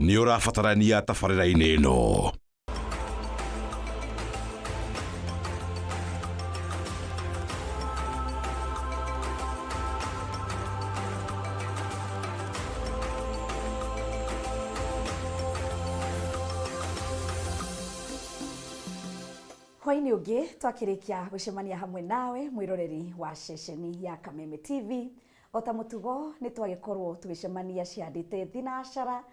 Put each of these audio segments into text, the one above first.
nĩ ũrabatarania tabarĩra-inĩ ĩno. Hwainĩ ũngĩ twakĩrĩkia gũcemania hamwe nawe mwĩroreri wa ceceni ya Kameme TV. Ota mũtugo nĩ twagĩkorwo tũgĩcemania ciandĩte thinacara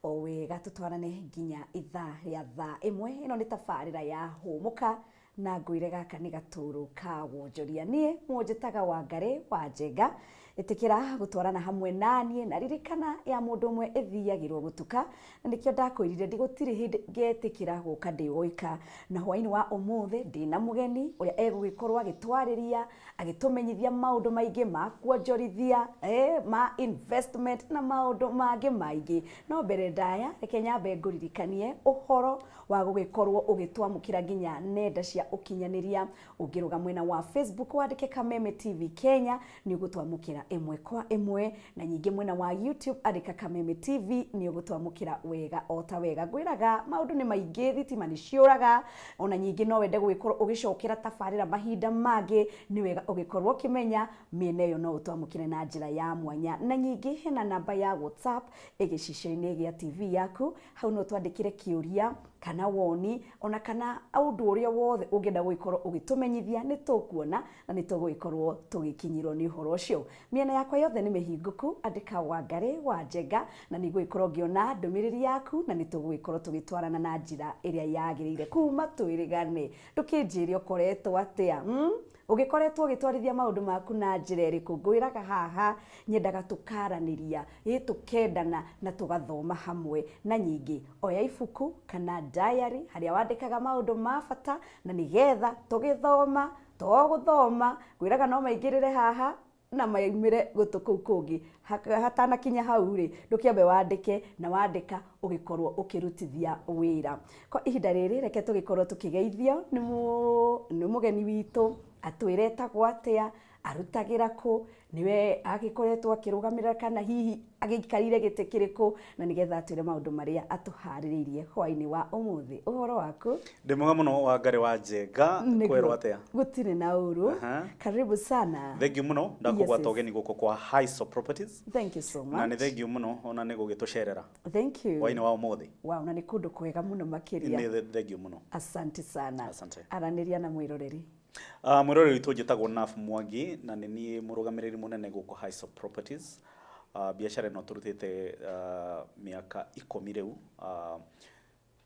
o wega tũtwarane nginya ithaa rĩa thaa ĩmwe. Ĩno nĩ tabarĩra ya hũmũka na ngwĩre gaka nĩ gatũrũ ka wonjoria. Niĩ mũnjĩtaga Wangari wa Njenga, ĩtĩkĩra gũtwarana hamwe naniĩ na ririkana ya mũndũ ũmwe ĩthiagĩrwo gũtuka, na nĩkĩo ndakwĩrire ndigũtirĩ hĩndĩ ngetĩkĩra gũka ndĩgũika. Na hwainĩ wa ũmũthĩ ndĩna mũgeni ũrĩa egũgĩkorwo agĩtwarĩria agĩtũmenyithia maũndũ maingĩ ma kuonjorithia, ma investment na maũndũ mangĩ maingĩ. No mbere ndaya reke nyambe ngũririkanie ũhoro wa gũgĩkorwo ũgĩtwamũkĩra nginya nenda cia ũkinyanĩria. Ũngĩrũga mwena wa Facebook wandĩke Kameme TV Kenya nĩ ũgũtwamũkĩra ĩmwe kwa ĩmwe, na nyingĩ mwena wa YouTube andĩka Kameme TV nĩ ũgũtwamũkĩra wega o ta wega. Ngwĩraga maũndũ nĩ maingĩ, thitima nĩ ciũraga, ona nyingĩ no wende gũgĩkorwo ũgĩcokera tabarĩra mahinda mangĩ, nĩ wega ũgĩkorwo ũkĩmenya mĩena ĩyo no ũtwamũkĩre na njĩra ya mwanya. Na nyingĩ hena namba ya WhatsApp ĩgĩcicio-inĩ gĩa TV yaku, hau no twandĩkĩre kĩũria kana woni ona kana ũndũ ũrĩa wothe ũngĩenda gũgĩkorwo ũgĩtũmenyithia, nĩ tũkuona na nĩ tũgũgĩkorwo tũgĩkinyĩrwo nĩ ũhoro ũcio. Mĩena yakwa yothe nĩ mĩhingũku, andĩka Wangari wa Njenga na nĩ ngũgĩkorwo ngĩona ndũmĩrĩri yaku, na nĩ tũgũgĩkorwo tũgĩtwarana na njĩra ĩrĩa yagĩrĩire. Kuma twĩrĩgane, ndũkĩnjĩre ũkoretwo atĩa, ũgĩkoretwo ũgĩtwarithia maũndũ maku na njĩra ĩrĩkũ? Ngwĩraga haha nyendaga tũkaranĩria, tũkendana na tũgathoma hamwe. Na nyingĩ oya ibuku kana diary harĩa wandĩkaga maũndũ ma bata, na nĩgetha tũgĩthoma tũgũthoma. Ngwĩraga no maingĩrĩre haha na maimĩre gũtũ kũu kũngĩ hatanakinya hau rĩ, ndũkĩambe wandĩke, na wandĩka ũgĩkorwo ũkĩrutithia wĩra. Kwa ihinda rĩrĩ reke tũgĩkorwo tũkĩgeithio nĩ mũgeni witũ, atwĩre etagwo atĩa, arutagĩra kũ, niwe agĩkoretwo akĩrũgamĩrĩra kana hihi agĩikarire gĩtĩ kĩrĩkũ, na nĩgetha atwĩre maũndũ marĩa atũharĩrĩirie hwainĩ wa ũmũthĩ. Ũhoro waku? Ndĩ mwega mũno Wangari wa Njenga, kwerwo atĩa? Gũtirĩ na ũru. Karibu sana. Thank you mũno ndakũgwata ũgeni gũkũ kwa Highso Properties. Thank you so much. Na nĩ thank you mũno ona nĩ gũgĩtũcerera. Thank you. Hwainĩ wa ũmũthĩ. Wow, na nĩ kũndũ kwega mũno makĩria. Nĩ thank you mũno. Asante sana. Asante. Aranĩria na mwĩroreri. Mwĩroreri witũ njĩtagwo Naf Mwangi na nĩ niĩ mũrũgamĩrĩri mũnene gũkũ Highso Properties. Biacara ĩno tũrutĩte mĩaka 10 rĩu.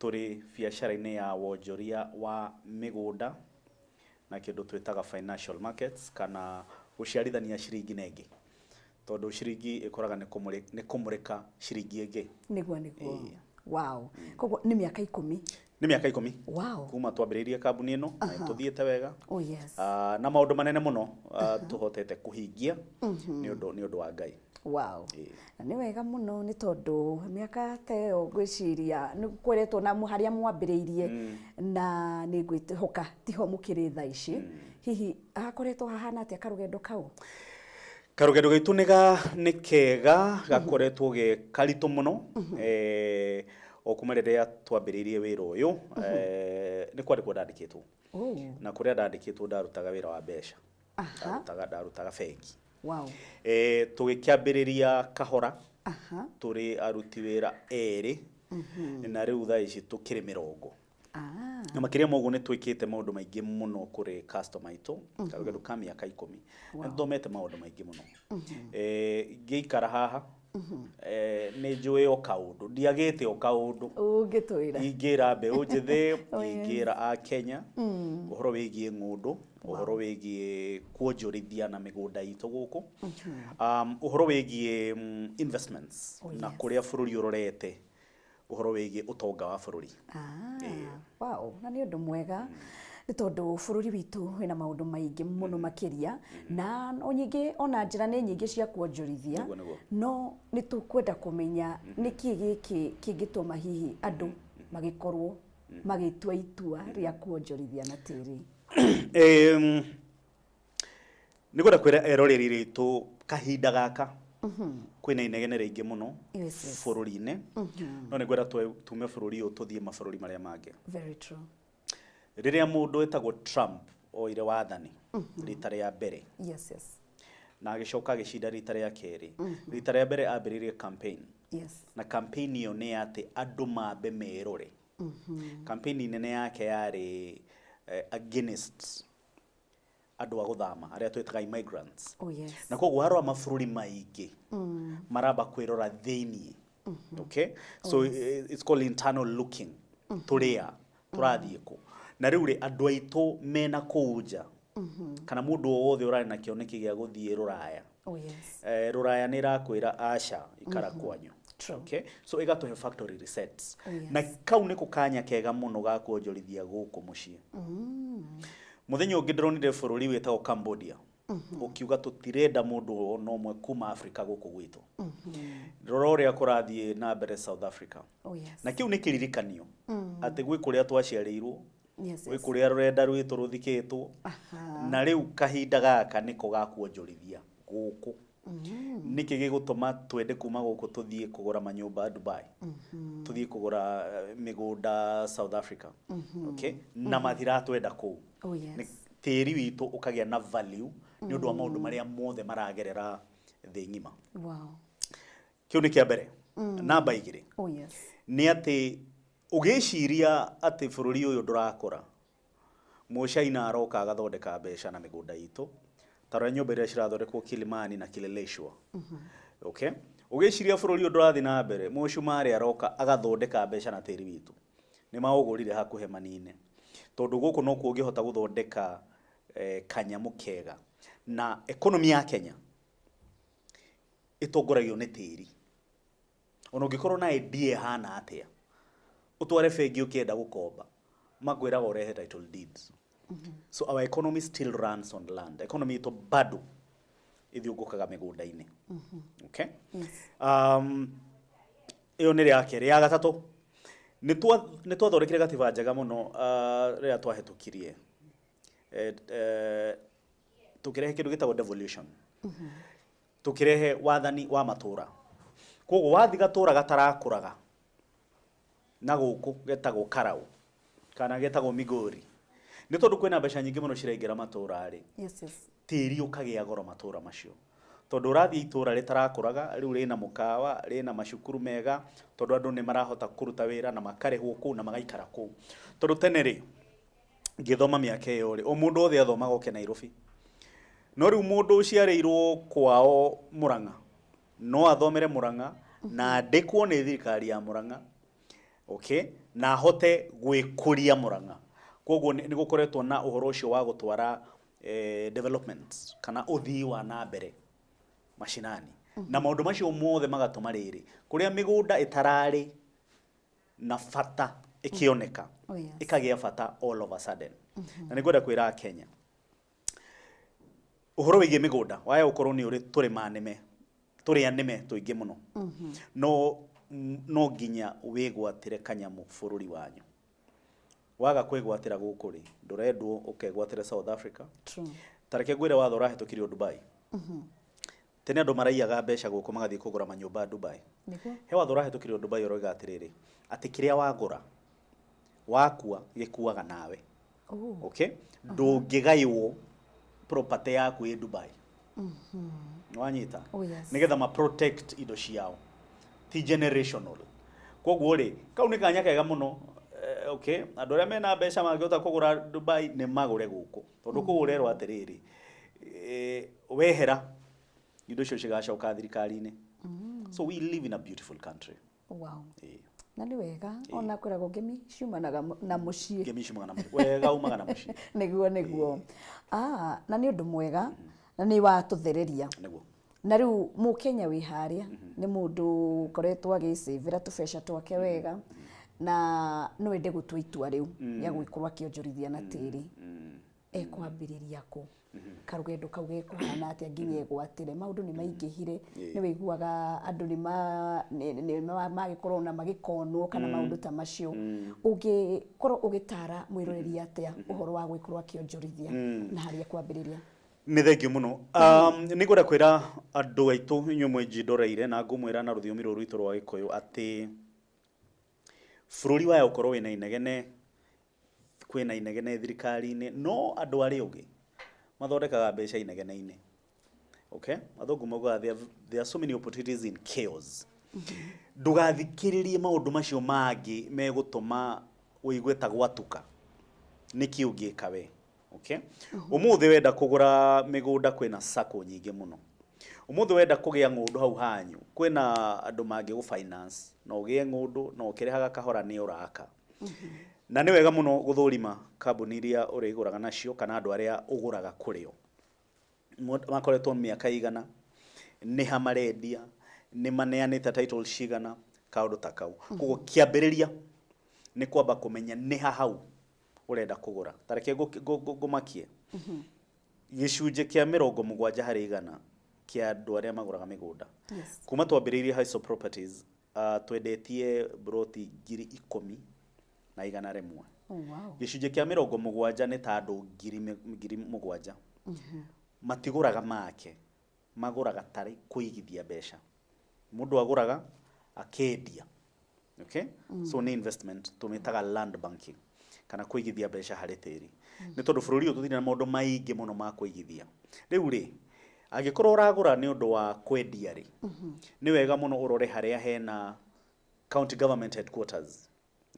Tũrĩ biacara-inĩ ya wonjoria wa mĩgũnda na kĩndũ twĩtaga financial markets, kana gũciarithania ciringi na ĩngĩ, tondũ ciringi ĩkoraga nĩ kũmũrĩka ciringi ĩngĩ. Nĩguo. Wow. Koguo nĩ mĩaka 10. Nĩ mĩaka 10. Wow. Kuma twambĩrĩirie kambuni ĩno na tũthiĩte wega. Oh yes. Na maũndũ manene mũno tũhotete kũhingia nĩ ũndũ wa Ngai. Wow. Na nĩ wega mũno nĩ tondũ mĩaka ta ĩyo ngwĩciria nĩ kweretwo na harĩa mwambĩrĩirie, na nĩ ngwĩhoka tiho mũkĩrĩ thaa ici. Hihi hakoretwo hahana atĩa karũgendo kau? Karũgendo gaitũ nĩ kega, gakoretwo ge karitũ mũno. O kuma rĩrĩa twambĩrĩirie wĩra ũyũ, nĩ kwandĩkwo ndandĩkĩtwo. Na kũrĩa ndandĩkĩtwo ndarutaga wĩra wa mbeca, ndarutaga bengi. Wow. Tũgĩkĩambĩrĩria kahora, tũrĩ aruti wĩra erĩ, na rĩu thaa ici tũkĩrĩ 20. Na makĩria moguo nĩ twĩkĩte maũndũ maingĩ mũno kũrĩ customer aitũ, karũgendo ka mĩaka 10. Na nĩthomete maũndũ maingĩ mũno. Ngĩikara haha nĩ njũĩ o kaũndũ, ndiagĩte o kaũndũ ũngĩtwĩra. Ingĩra mbeũ njĩthĩ, ingĩra Akenya ũhoro wĩgiĩ ng'ũndũ, ũhoro wĩgiĩ kuonjorithia na mĩgũnda itũ gũkũ, ũhoro wĩgiĩ investments na kũrĩa bũrũri ũrorete, ũhoro wĩgiĩ ũtonga wa bũrũri. Wow, na nĩ ũndũ mwega nĩ tondũ bũrũri witũ wĩna maũndũ maingĩ mũno makĩria, na nyingĩ ona njĩra nĩ nyingĩ cia kuonjorithia, no nĩ tũkwenda kũmenya nĩkĩ gĩkĩ kĩngĩtũma hihi andũ magĩkorwo magĩtua itua rĩa kuonjorithia na tĩri. Nĩ gwenda kwĩra eroreri ritũ kahinda gaka kwina inegene ringi muno bururi-ini no ni gwera tume bururi uyu tuthie mabururi maria mangi. Very true. Riria mundu etagwo Trump oire wathani rita ria mbere, Yes. na agicoka agicinda rita ria keri, rita ria mbere ambiririe campaign, Yes. na campaign iyo ni ati andu mambe merore. Campaign nene yake yari against andu a guthama aria twetaga immigrants. Oh yes. Na koguo harwa mabururi maingi maramba kwirora thiini. Okay, so it's called internal looking. Turia turathie ku na riu ri andu aitu mena kuuja kana mundu wothe urari na kioneki gia guthie ruraya. Oh yes. Ruraya ni rakwira aca ikara kwanyu. True. Okay, so igatuhe factory resets. Oh, yes. Na kau ni kukanya kega muno ga kuonjorithia guku mucii. Muthenya ungi ndironire bururi wetagwo Cambodia. Ukiuga tutirenda mundu no mwe kuma Africa guku gwitu. Rora uria kurathie na mbere South Africa. Oh yes. Na kiu ni kiririkanio ati gwi kuria twaciarirwo, Yes. gwi kuria rurenda rwitu ruthikitwo, na riu kahinda gaka niko ga kuonjorithia guku. Niki gigutuma twende kuma guku tuthie kugura manyumba Dubai, tuthie kugura migunda South Africa. Okay, na mathira twenda ku. Oh yes. Tiri witu ukagia na value ni undu wa maundu maria mothe maragerera thi ngima. Wow. Kiu ni kia mbere. Namba igiri. Oh yes. Ni ati ugiciria ati bururi uyu ndurakura, mucaina aroka agathondeka mbeca na migunda itu, tara nyumba iria cirathondekwo Kilimani na Kileleshwa. Okay, ugiciria bururi uyu ndurathi na mbere, mucumari aroka agathondeka mbeca na tiri witu, ni maugurire hakuhe manine, tondu guku no ku ungihota guthondeka kanyamu kega, na economy ya Kenya itongoragio ni tiri. Ona ungikorwo na idea hana atia, utware bengi ukienda gukomba, magwira urehe title deeds. So our economy still runs on land. Economy ito bado ithiungukaga migunda-ini. Okay? Yes. Iyo ni ria keri. Ya gatatu ni twathondekire gatiba njega muno ria twahitukirie. Tukirehe kindu gitagwo devolution. Tukirehe wathani wa matura. Koguo wathi gatura gatarakuraga na guku getagwo Karau kana getagwo Migori, ni tondu kwina mbeca nyingi muno cirengera matura ri. Yes. Tiri ukagia goro matura macio, tondu urathi itura ritarakuraga riu rina mukawa, rina macukuru mega, tondu andu ni marahota kuruta wira na makarehwo ku na magaikara ku. Tondu tene ri ngithoma miaka iyo ri o mundu othe athomaga oke Nairobi, no riu mundu uciarirwo kwao Murang'a no athomere Murang'a na ndekwo ni thirikari ya Murang'a. Okay, na hote gwikuria Murang'a. Koguo ni gukoretwo na uhoro ucio wa gutwara developments kana uthii wa na mbere mashinani. Na maundu macio mothe magatuma riri kuria migunda itarari na fata ikioneka. Oh yes. Ikagia fata all of a sudden. Na nigwenda kwira Kenya, uhoro wigie migunda waya ukorwo ni uri turi manime turi anime tuingi muno. No nginya wigwatire kanyamu bururi wanyu. Waga kwigwatira guku ri ndurendwo ukegwatira South Africa. True. Tareke gwire watho rahitukirio Dubai. Tene andu maraiyaga mbeca guku magathie kugura manyumba Dubai. Niguo. He watho rahitukirio Dubai uroiga atiriri ati kiria wagura wakua gikuaga nawe. Oh. Okay, ndungigaiwo property yaku i Dubai. Wanyita. Oh yes. Nigetha ma protect indo ciao, ti generational. Koguo ri kau ni kanya kega muno. Okay, andu aria mena mbeca mangiota kugura Dubai ni magure guku, tondu kugurerwo atiriri wehera indo cio cigacoka thirikari-ini. So we live in a beautiful country. Wow. Na ni wega ona kwiragwo ngemi ciumanaga na mucii. Ngemi ciumanaga na mucii. Wega umaga na mucii. Niguo. Na ni undu mwega na ni wa tuthereria. Niguo. Na riu mu Kenya wi haria ni mundu koretwo agisavira tubeca twake wega na no ende gutwa itua riu ya gwikorwa kionjorithia na tiri ekwambiriria ku karugendo kau gekuhana atia nginya egwatire maundu ni maingihire ni wiguaga andu ni magikorwo na magikonwo kana maundu ta macio ugikorwo ugitara mwiroreri atia uhoro wa gwikorwa kionjorithia na haria kwambiriria. nä thengio må no nä ngwenda kwä ra andå aitå inyuä mwenji ndoreire na ngå mwä ra na rå thiomi rå rwitå rwa gä kå yå atä bå rå ri waya å korwo wä na inegene kwä na inegene thirikari-inä no andå arä å gä mathondekaga mbeca inegene-inä okay athungu maugaga there are so many opportunities in chaos ndũgathikä rä rie maå ndå macio mangä megå tå ma wå igue ta gwatuka nä kä å ngä ka we okay å wenda kå gå ra mä gå nda kwä na sako nyingä må no å wenda kå gä a ng'å ndå hau hanyu kwä na andå mangä gå finance no å gä e ng'å ndå no å kä rehaga kahora nä å raka na nä wega må no gå thå rima kambuni iria å rä igå raga nacio kana andå arä a å gå raga kå rä o makoretwo mä aka igana nä ha marendia nä maneanä te title cigana kaå ta kau koguo kä ambä rä ria nä kwamba kå menya nä ha hau å renda kå gå ra tareke ngå makie gä cunjä kä a 70 harä igana kä andå arä a magå raga mä gå nda kuma twambä rä irie properties twendetie broti 10,000 na igana rĩmwe gä cunjä kä a 70 nä ta andå 7,000 matigå raga make magå raga tarä kå igithia mbeca må ndå agå raga akendia okay so nä investment tå mä taga land banking kana kå igithia mbeca harä tä ri nä tondå bå rå ri å tå thire na maå ndå maingä må no ma kå igithia rä u rä angä korwo å ragå ra nä å ndå wa kwendia rä nä wega må no å rore harä a hena county government headquarters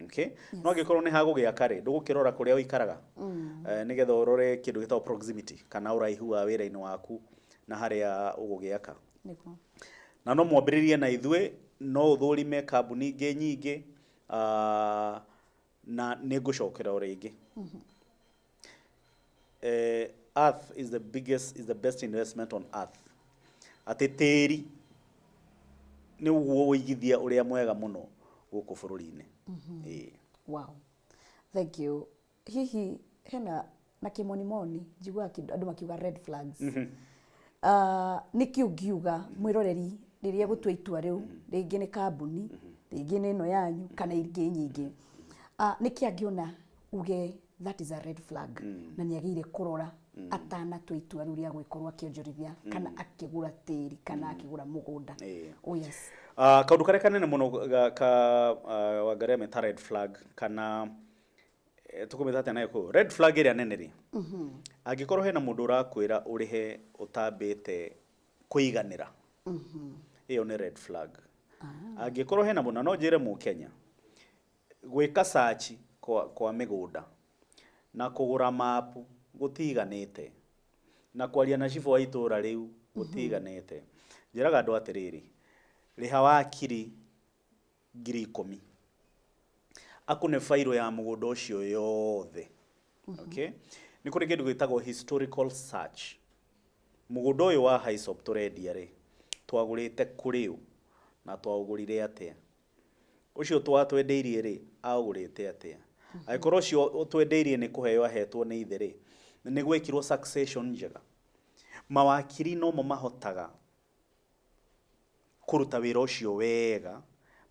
okay no angä korwo nä hagå gä aka rä ndå gå kä rora kå rä a å ikaraga nä getha å rore kä ndå gä tagwo proximity kana å raihu wa wä ra-inä waku na harä a å gå gä aka na no mwambä rä rie na ithuä no å thå rime kambuni ingä nyingä na nä ngå cokera å rä ngä earth is the best investment on earth atä tä ri nä guo wå igithia å rä a mwega må no gå kå bå rå ri-inä wow thank you hihi hena na kä monimoni njiguaga andå makiuga red flags nä kä å ngiuga mwä roreri rä rä a gå tua itua rä u rä ngä nä kambuni rä ngä nä ä no yanyu kana ingä nyingä nä kä angä ona uge that is a red flag na nä agä ire kå rora atanatua itua rä u rä a gwä korwo akä onjorithia kana akä gå ra tä ri kana akä gå ra må gå nda yes kaundu karia kanene muno ka Wangari meta red flag kana tukumita atia nayo ko red flag iria nene ri angikorwo hena mundu urakwira urihe utambite kuiganira iyo ni red flag angikorwo hena muna no njire mu Kenya gwika search kwa migunda na kugura mapu gutiganite na kwaria na cibo wa itura riu gutiganite njiraga andu atiriri riha wa kiri 10,000 akune fairo ya mugunda ucio yothe okay ni kuri kindu gitagwo historical search mugunda uyu wa Haisop turendia ri twagurite kuri u na twagurire atia ucio twatwendeirie ri agurite atia aikorwo ucio twendeirie ni kuheo ahetwo ni ithe ri ni gwekirwo succession njega mawakiri no mo mahotaga kuruta wira ucio wega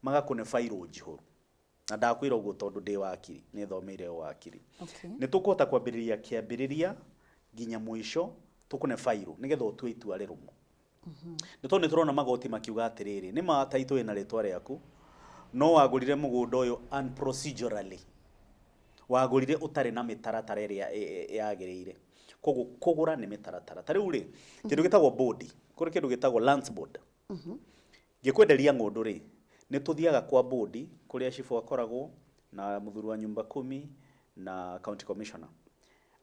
magakune fairo njihuru na ndakwira uguo tondu ndi wakiri ni thomeire wakiri ni tukuhota kwambiriria kiambiriria nginya mwisho tukune fairo nigetha utue itua rirumu ni tondu turona magoti makiuga atiriri ni ma taito ina ritwa riaku no wagurire mugunda uyu unprocedurally wagurire utari na mitaratara iria yagiriire koguo kugura ni mitaratara tariu ri kindu gitagwo board kuri kindu gitagwo lands board ngikwenderia ng'undu ri ni tuthiaga kwa board kuria cifu akoragwo na muthuri wa nyumba 10 na county commissioner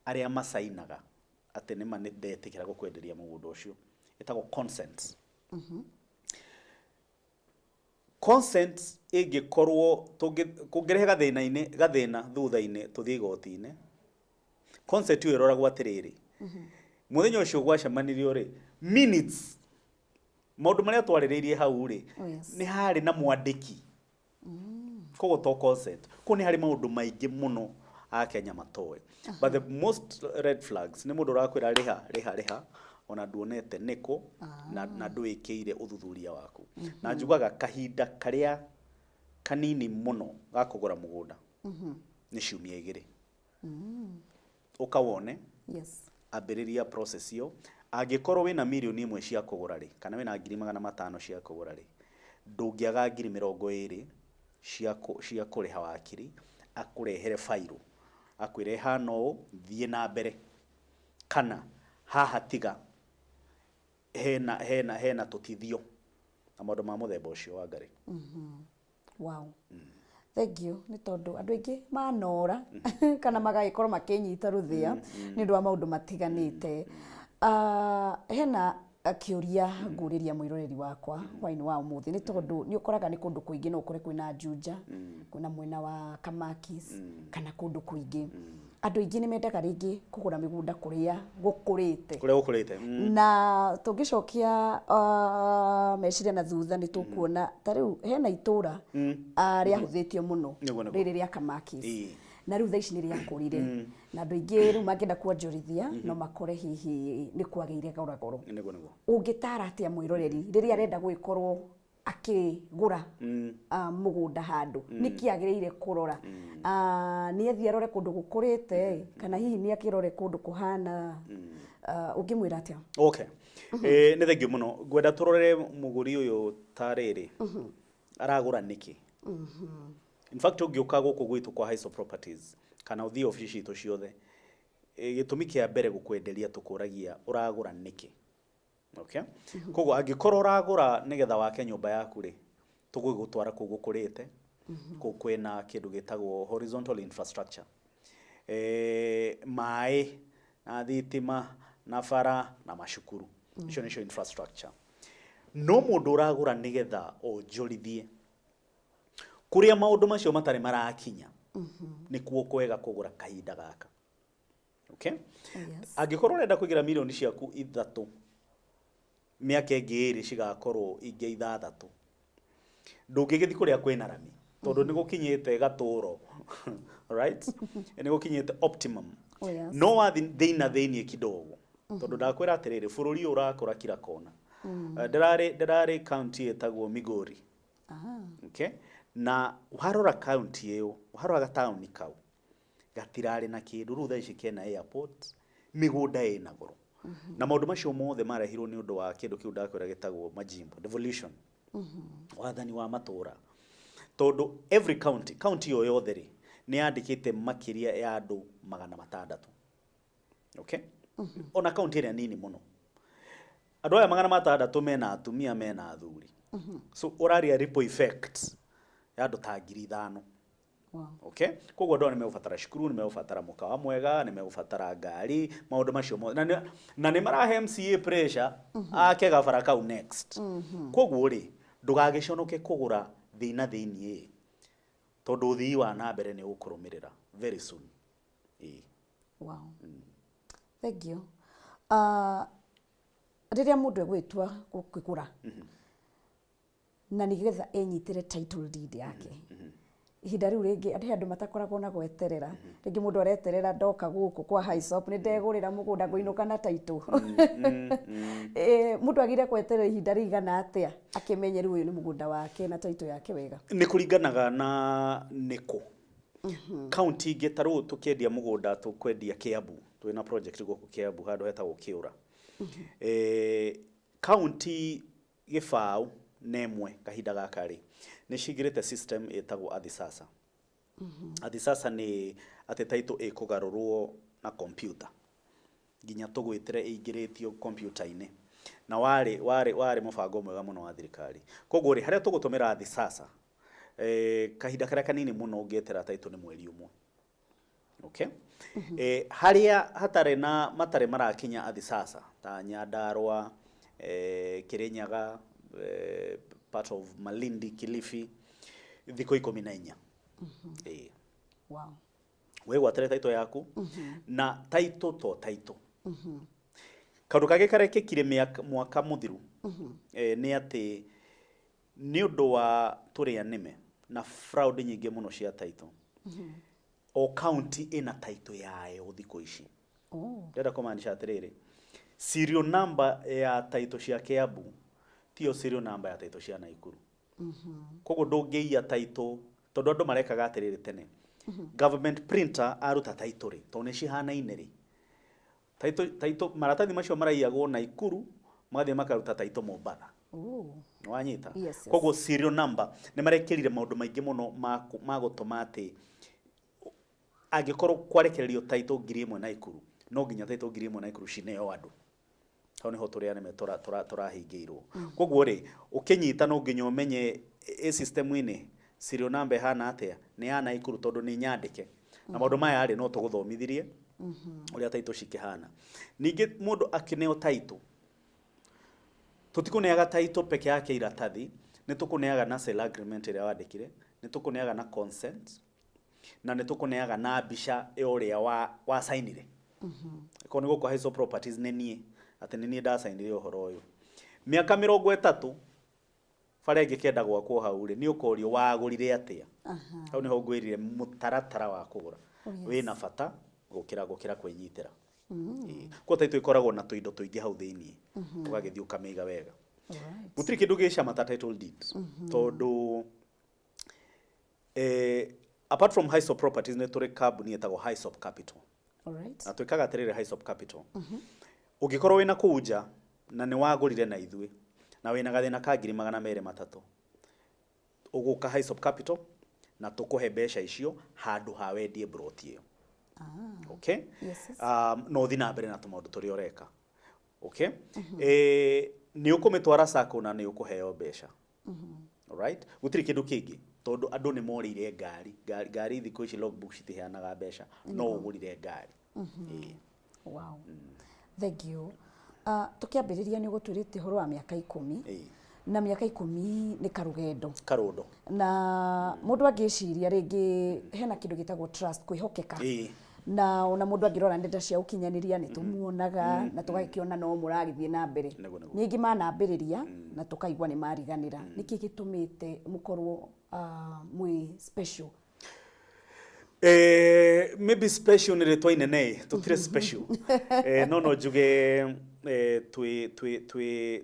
aria masainaga ati ni mane ndetikira gukwenderia mugunda ucio etagwo consent consent ingikorwo kungirehe gathina thutha-ini tuthie igoti-ini consent iyo iroragwo atiriri muthenya ucio gwacemanirio ri minutes maundu maria twaririirie hau ri ni hari na mwandiki kogo to consent ko ni hari maundu maingi muno a Kenya matoe but the most red flags ni mundu rakwira riha ona duonete niko na ndwikire uthuthuria waku na njugaga kahinda karia kanini muno ga kugura mugunda ni ciumia igiri ukawone ambĩrĩria process iyo. Angĩkorwo wĩna mirioni 1 cia kũgũra rĩ, kana wĩna 500,000 cia kũgũra rĩ, ndũngĩaga 20,000 cia kũrĩha wakiri, akũrehere fairo, akwĩre hano thiĩ na mbere, kana haha tiga hena tũtithio na maũndũ ma mũthemba ũcio wa Ngarĩ. Wow. Thank you. Nĩ tondũ andũ aingĩ manora kana magagĩkorwo makĩnyita rũthĩa nĩ ũndũ wa maũndũ matiganĩte. Hena akĩũria ngũrĩria mwĩroreri wakwa hwainĩ wa ũmũthĩ nĩ tondũ nĩ ũkoraga nĩ kũndũ kũingĩ no ũkore kwĩna Juja, kwĩna mwena wa Kamakis kana kũndũ kũingĩ. Andũ aingĩ nĩ mendaga rĩngĩ kũgũra mĩgũnda kũrĩa gũkũrĩte. Na tũngĩcokia meciria na thutha nĩ tũkuona ta rĩu hena itũra rĩahũthĩtio mũno rĩrĩ rĩa Kamakis. Na rĩu thaa ici nĩ rĩakũrire. Na andũ aingĩ rĩu mangĩenda kuonjorithia no makore hihi nĩ kwagĩire goro. Ũngĩtara atĩa mwĩroreri rĩrĩa arenda gwĩkorwo akĩgũra mũgũnda handũ, nĩkĩ agĩrĩire kũrora? Nĩ athie arore kũndũ gũkũrĩte kana hihi nĩ akĩrore kũndũ kũhana, ũngĩmwĩra atĩa? Okay. Nĩ thengio mũno. Ngwenda tũrore mũgũri ũyũ ta rĩrĩ aragũra nĩkĩ. In fact ũngĩũka gũkũ gwitũ kwa Haiso Properties kana ũthiĩ ofici citũ ciothe, gĩtũmi kĩa mbere gũkwenderia tũkũragia ũragũra nĩkĩ. Okay? Koguo angĩkorwo ũragũra nĩgetha wake nyũmba yaku rĩ, tũgũgũtwara kũu gũkũrĩte, kũu kwĩna kĩndũ gĩtagwo horizontal infrastructure. Maĩ na thitima na bara na macukuru. Icio nĩcio infrastructure. No mũndũ ũragũra nĩgetha onjorithie kũrĩa maũndũ macio matarĩ marakinya, nĩkuo kwega kũgũra kahinda gaka. Okay? Angĩkorwo ũrenda kũigĩra mirioni ciaku 3, mĩaka ĩngĩ 2 cigakorwo ingĩ 6, ndũngĩgĩthiĩ kũrĩa kwĩna rami, tondũ nĩ gũkinyĩte gatũro. Right? Nĩ gũkinyĩte optimum. No wathi thĩinĩ kidogo, tondũ ndakwĩra atĩrĩrĩ bũrũri ũyũ ũrakũra kila kona. Ndararĩ county ĩtagwo Migori. Okay? Na warora county ĩyo, warora gataũni kau, gatirarĩ na kĩndũ, rĩu thaa ici kena airport, mĩgũnda ĩna goro. Na maũndũ macio mothe marehirwo nĩ ũndũ wa kĩndũ kĩu ndakwĩra gĩtagwo majimbo, devolution. Wathani wa matũra. Tondũ every county ĩyo yothe rĩ, nĩ yandĩkĩte makĩria ya andũ 600. Okay? Ona county ĩrĩa nini mũno. Andũ aya 600 mena atumia mena athuri. So ũraria ripple effect ya andũ ta 5,000. Okay? Koguo andũ nĩ megũbatara cukuru, nĩ megũbatara mũkawa mwega, nĩ megũbatara ngari, maũndũ macio mothe. Na nĩ marahe MCA pressure ake gabara kau next. Koguo rĩ, ndũgagĩconoke kũgũra thĩinĩ, tondũ ũthii wa na mbere nĩ ũkũrũmĩrĩra very soon. Wow. Thank you. Rĩrĩa mũndũ egwĩtua kũgũra na nĩgetha enyitĩre title deed yake, ihinda rĩu rĩngĩ andũ matakoragwo na gweterera, rĩngĩ mũndũ areterera ndoka gũkũ kwa Haisop nĩ ndegũrĩra mũgũnda ngũinũka na title. Mũndũ agire gweterera ihinda rĩigana atĩa akĩmenye rĩu ũyũ nĩ mũgũnda wake na title yake wega? Nĩ kũringanaga na nĩkũ. County ingĩ ta rĩu tũkĩendia mũgũnda tũkwendia Kiambu, twĩna project gũkũ Kiambu handũ hetagwo Kĩũra. County Gĩbaũ nemwe kahinda gaka rĩ, nĩ cigĩrĩte system ĩtagwo Adhisasa. Adhisasa nĩ atĩ title ĩkũgarũrwo na computer, nginya tũgwĩtire ĩingĩrĩtio computer-inĩ, na warĩ mũbango mwega mũno wa thirikari. Koguo rĩ, harĩa tũgũtũmĩra Adhisasa, kahinda karĩa kanini mũno ũngĩetera title nĩ mweri ũmwe. Okay? Harĩa matarĩ marakinya Adhisasa ta Nyandarua, Kirinyaga, part of Malindi, Kilifi, thikũ 14. Wow. We gwatĩre title yaku na title to title. Kaũndũ kangĩ karekĩkire mwaka mũthiru nĩ atĩ nĩ ũndũ wa tũrĩa nĩme na fraud nyingĩ mũno cia title. O county ina title yayo thikũ ici. Ndĩrenda kũmaanisha atĩrĩrĩ, serial number ya title cia Kiambu tiyo serial number ya title cia Naikuru. Koguo ndũngĩiya title, tondũ andũ marekaga atĩrĩrĩ tene. Government printer aruta title rĩ, tondũ nĩ cihanaine rĩ, taito maratathi macio maraiyagwo Naikuru magathie makaruta taito Mombatha. Wanyita koguo serial number ne marekirire maundu maingi muno magutuma ati angikorwo kwarekererio taito 1000 Naikuru no nginya taito 1000 Naikuru cineo andu hau niho turia neme turahingirwo koguo ri ukinyita no nginya umenye system ini serial number hana atia ni ya Naikuru tondu ni nyandike na maundu maya ri no tuguthomithirie uria taito cikihana ningi mundu akineo taito tutikuneaga taito peke yake iratathi nitukuneaga na sale agreement ira wandikire nitukuneaga na consent na nitukuneaga na bisha uria wa signire ko ni gukwa hizo properties nenie ati nenie da signire uhoro uyu miaka 30 farege kenda gwakwo hau ri ni ukorio wagurire atia hau niho ngwirire mutaratara wa kugura wina bata gukira kwinyitira ko taito ikoragwo na tuindo tuingi hau thiini tugagithii ukamiga wega gutiri kindu gicama ta title deed tondu apart from Highsop Properties ne turi company etagwo Highsop Capital na twikaga atirire Highsop Capital ungikorwo wina kuja na ni wagurire na ithui na wina gathina ka 200,300 uguka Highsop Capital na tukuhe mbeca icio handu ha wendie broti iyo. Okay? No thina mbere na tumaundu turi oreka. Okay? Ni ukumitwara sako na ni ukuheo mbeca. Alright? Gutiri kindu kingi tondu andu ni morire ngari thiko ici logbook citiheanaga mbeca no ugurire ngari. Wow. Thank you. Tukiambiriria ni gutwirite horo wa miaka 10. Na miaka 10 ni karundo na mundu angiciria ringi hena kindu gitagwo trust kwihokeka na ona mundu angirora ndenda cia ukinyaniria ni tumuonaga na tugakiona no muragithie na mbere ningi manambiriria na tukaigwa ni mariganira niki gitumite mukorwo mwi special maybe special ni retwa inene tutire special no juge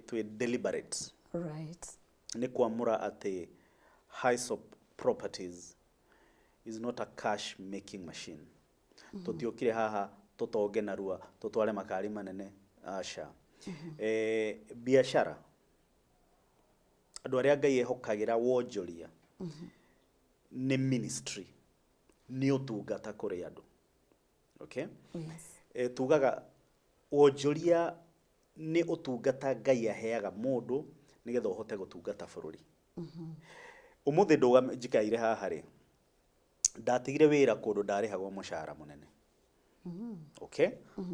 twi deliberate. Right. Ni kuamura ati Highsop Properties is not a cash making machine. Tutiokire haha tutoge narua tutware makari manene asha. Biashara andu aria Ngai ehokagira wonjoria ni ministry ni utungata kuri andu. Okay? Yes. Tugaga wonjoria ni utungata Ngai aheaga mundu nigetha uhote gutungata bururi. Umuthi nduga njikaire haha ri ndatigire wira kundu ndarihagwo mushara munene. Okay?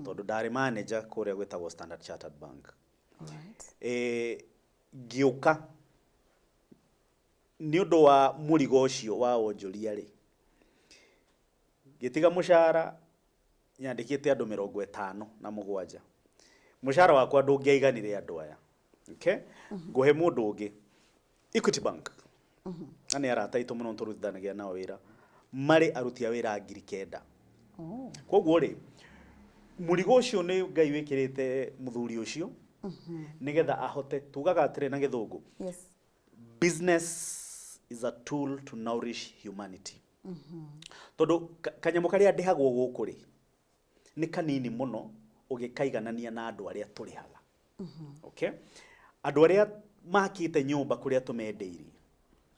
Tondu ndari manager kuria gwetagwo Standard Chartered Bank. Alright. Giuka ni undu wa murigo ucio wa wonjoria ri gitiga mushara nyandikite andu 57 mushara wakwa ndungiaiganire andu aya. Okay? Nguhe mundu ungi Equity Bank. Ani arataito muno turutithanagia nao wira mari aruti a wira 9,000. Koguo ri murigo ucio ni Ngai wikirite muthuri ucio nigetha ahote tugaga atire na githungu. Yes. Business is a tool to nourish humanity. Tondu kanyamu karia ndihagwo guku ri ni kanini muno ugikaiganania na andu aria turihaga. Okay? Andu aria makite nyumba kuria tumendeirie,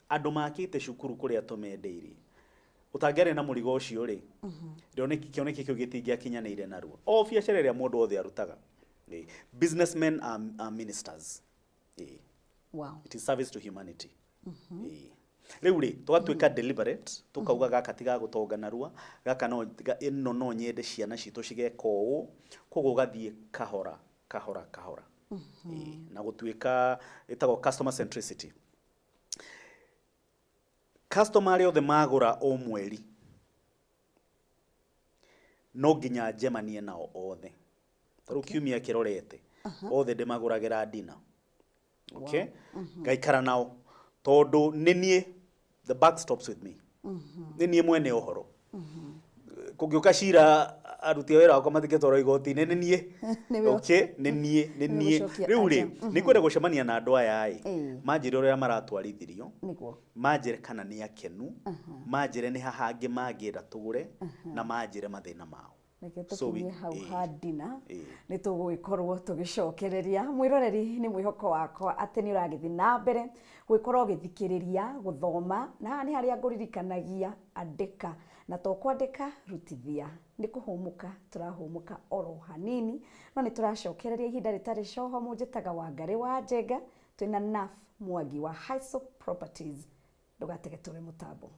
andu makite cukuru kuria tumendeirie, utangere na murigo ucio ri kioneki kiu gitingia kinyanire naruo o biashara ria mundu othe arutaga. Businessmen are ministers. Wow. It is service to humanity. Riu ri twatuika deliberate tukauga gaka tiga gutonga narua gaka no nyende ciana citu cigeka uu koguo gathie kahora. Na gutuika itago customer centricity. Customer rio the magura o mweri no nginya njemanie nao othe. Taru kiumia kirorete othe ndimaguragira dina. Okay? Ngaikara nao tondu ninie the buck stops with me. Ninie mwene ohoro. Kugiuka cira aruti wira wakwa matiketoro igoti ninie. Okay? Ninie. Riu ri ni kwenda gucemania na andu aya ai manjire uria maratwarithirio manjire kana ni akenu manjire ni hahangi mangienda tugure na manjire mathina mao. Reke tukinye hau handina nĩ tũgũgĩkorwo tũgĩcokereria mwĩroreri nĩ mwĩhoko wakwa atĩ nĩ ũragĩthiĩ na mbere gwĩkorwo ũgĩthikĩrĩria gũthoma na nĩ harĩa ngũririkanagia andĩka na to kwandĩka rutithia nĩ kũhũmũka tũrahũmũka oro hanini no nĩ tũracokereria ihinda rĩtarĩ coho mũnjĩtaga Wangari wa Njenga twĩna Naf Mwangi wa Haisop Properties ndũgatege tũre mũtambo.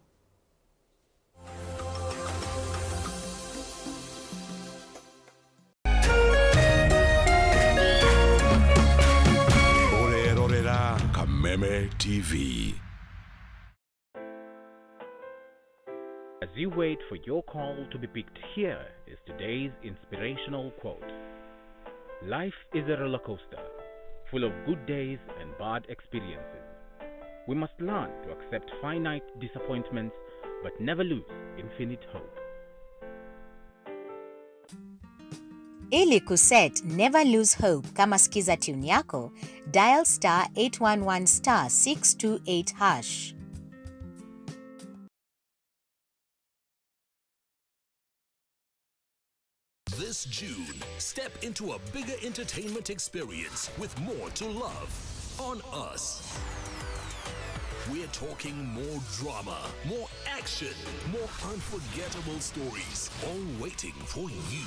Kameme TV. As you wait for your call to be picked, here is today's inspirational quote. Life is a roller coaster, full of good days and bad experiences. We must learn to accept finite disappointments, but never lose infinite hope. Ili kuset never lose hope kama skiza tune yako, dial *811 *628#. This June, step into a bigger entertainment experience with more to love on Us. We're talking more drama, more action, more unforgettable stories, all waiting for you.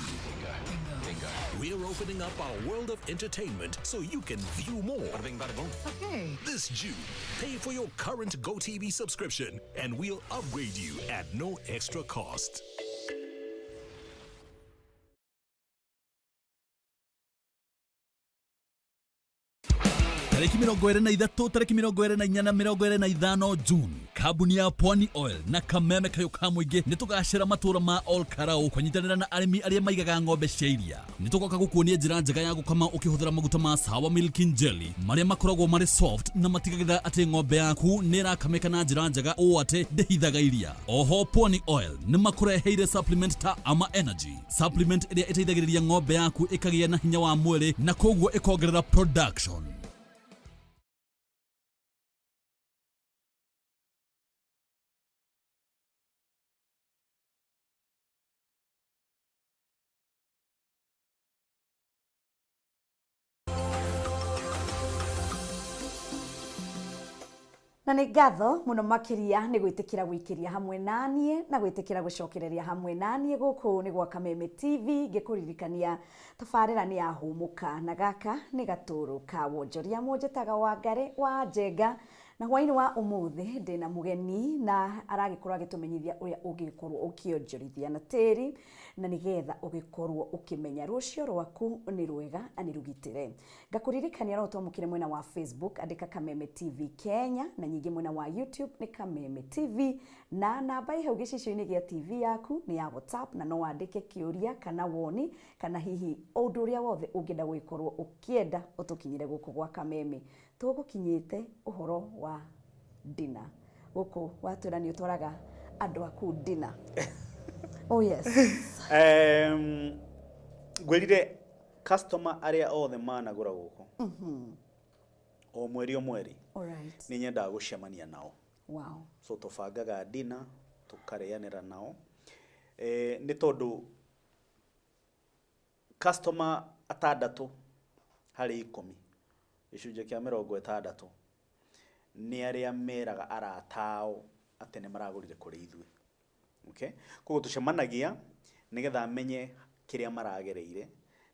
We're opening up our world of entertainment so you can view more. Okay. This June, pay for your current GoTV subscription and we'll upgrade you at no extra cost. Tariki 23, tariki 24, 25 June, kabuni ya Pwani Oil na Kameme Kayuka Mwingi nitugacira matura ma All Karau kwanyitanira na arimi aria maigaga ng'ombe cia iria. Nitugoka gukuonia njira njega ya gukama ukihuthira maguta ma Sawa Milking Jelly maria makoragwo mari soft na matigagira ati ng'ombe yaku ni irakameka na njira njega o ati ndehithaga iria. Oho Pwani Oil ni makureheire supplement ta Ama Energy, supplement iria iteithagiriria ng'ombe yaku ikagia na hinya wa mwiri na koguo ikongerera production. Na nĩ ngatho mũno makĩria nĩ gwĩtĩkĩra gũikĩria hamwe naniĩ na gwĩtĩkĩra gũcokereria hamwe naniĩ gũkũ nĩ gwa Kameme TV ngĩkũririkania tabarĩra nĩ yahũmũka na gaka nĩ gatũrũ ka wonjoria mũnjĩtaga Wangari wa Njenga na hwainĩ wa ũmũthĩ ndĩna mũgeni na aragĩkorwo agĩtũmenyithia ũrĩa ũngĩkorwo ũkĩonjorithia na tĩri na nĩgetha ũgĩkorwo ũkĩmenya rũcio rwaku nĩ rwega na nĩ rugitĩre. Ngakũririkania no twamũkĩre mwena wa Facebook andĩka Kameme TV Kenya na nyingĩ mwena wa YouTube nĩ Kameme TV na namba hau gĩcicio-inĩ gĩa TV yaku nĩ ya WhatsApp na no wandĩke kĩũria kana woni kana hihi ũndũ ũrĩa wothe ũngĩenda gũkorwo ũkĩenda ũtũkinyire gũkũ gwa Kameme. Tũgũkinyĩte ũhoro wa dinner gũkũ watwĩra nĩ ũtwaraga andũ aku dinner. Oh yes. Gwĩrire customer aria othe managũra gũkũ. O mweri o mweri. Alright. Nĩ nyendaga gũcemania nao. Wow. So tũbangaga dinner tũkareanĩra nao. Nĩ tondũ customer atandatũ harĩ 10 gĩcunjĩ kĩa 60 nĩ arĩa meraga aratao atĩ nĩ maragũrire kũrĩ ithuĩ. Okay? Koguo tũcemanagia nĩgetha amenye kĩrĩa maragereire,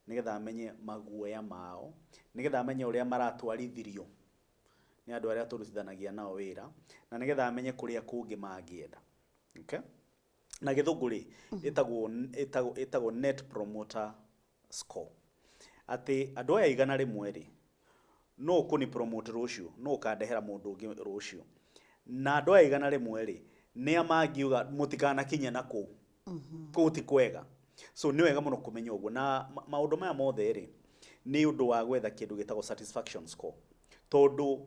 nĩgetha amenye maguoya mao, nĩgetha amenye ũrĩa maratwarithirio nĩ andũ arĩa tũrutithanagia nao wĩra, na nĩgetha amenye kũrĩa kũngĩ mangĩenda. Okay? Na gĩthũngũ-rĩ ĩtagwo net promoter score. Atĩ andũ aya 100-rĩ no kũni promote rũcio, no ũkandehera mũndũ ũngĩ rũcio. Na andũ aya 100-rĩ nĩa mangiuga mũtikanakinya na kũu. Kũu ti kwega. So nĩ wega mũno kũmenya ũguo na maũndũ maya mothe-rĩ nĩ ũndũ wa gwetha kĩndũ gĩtagwo satisfaction score. Tondũ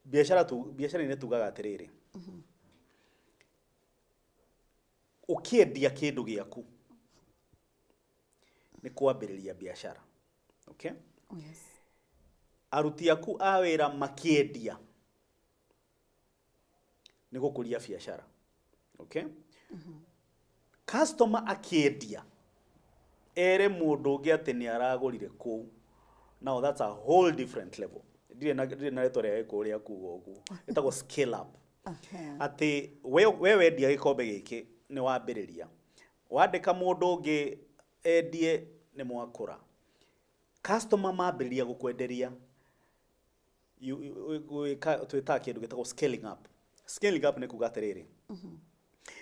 biacara-inĩ tugaga atĩrĩrĩ. Ũkĩendia kĩndũ gĩaku nĩ kwambĩrĩria biacara. Okay? Yes. Aruti aku a wĩra makĩendia nĩ gũkũria biacara. Okay? customer akiendia ere mundu ungi ati ni aragurire ku. Now that's a whole different level. Ndire na retore kuria kugo ogu etagwo scale up. Ati we wendia gikombe giki ni wambiriria wandika mundu ungi endie ni mwakura customer mambiriria gukwenderia twita kindu gitagwo scaling up. Scaling up ni kuga atiriri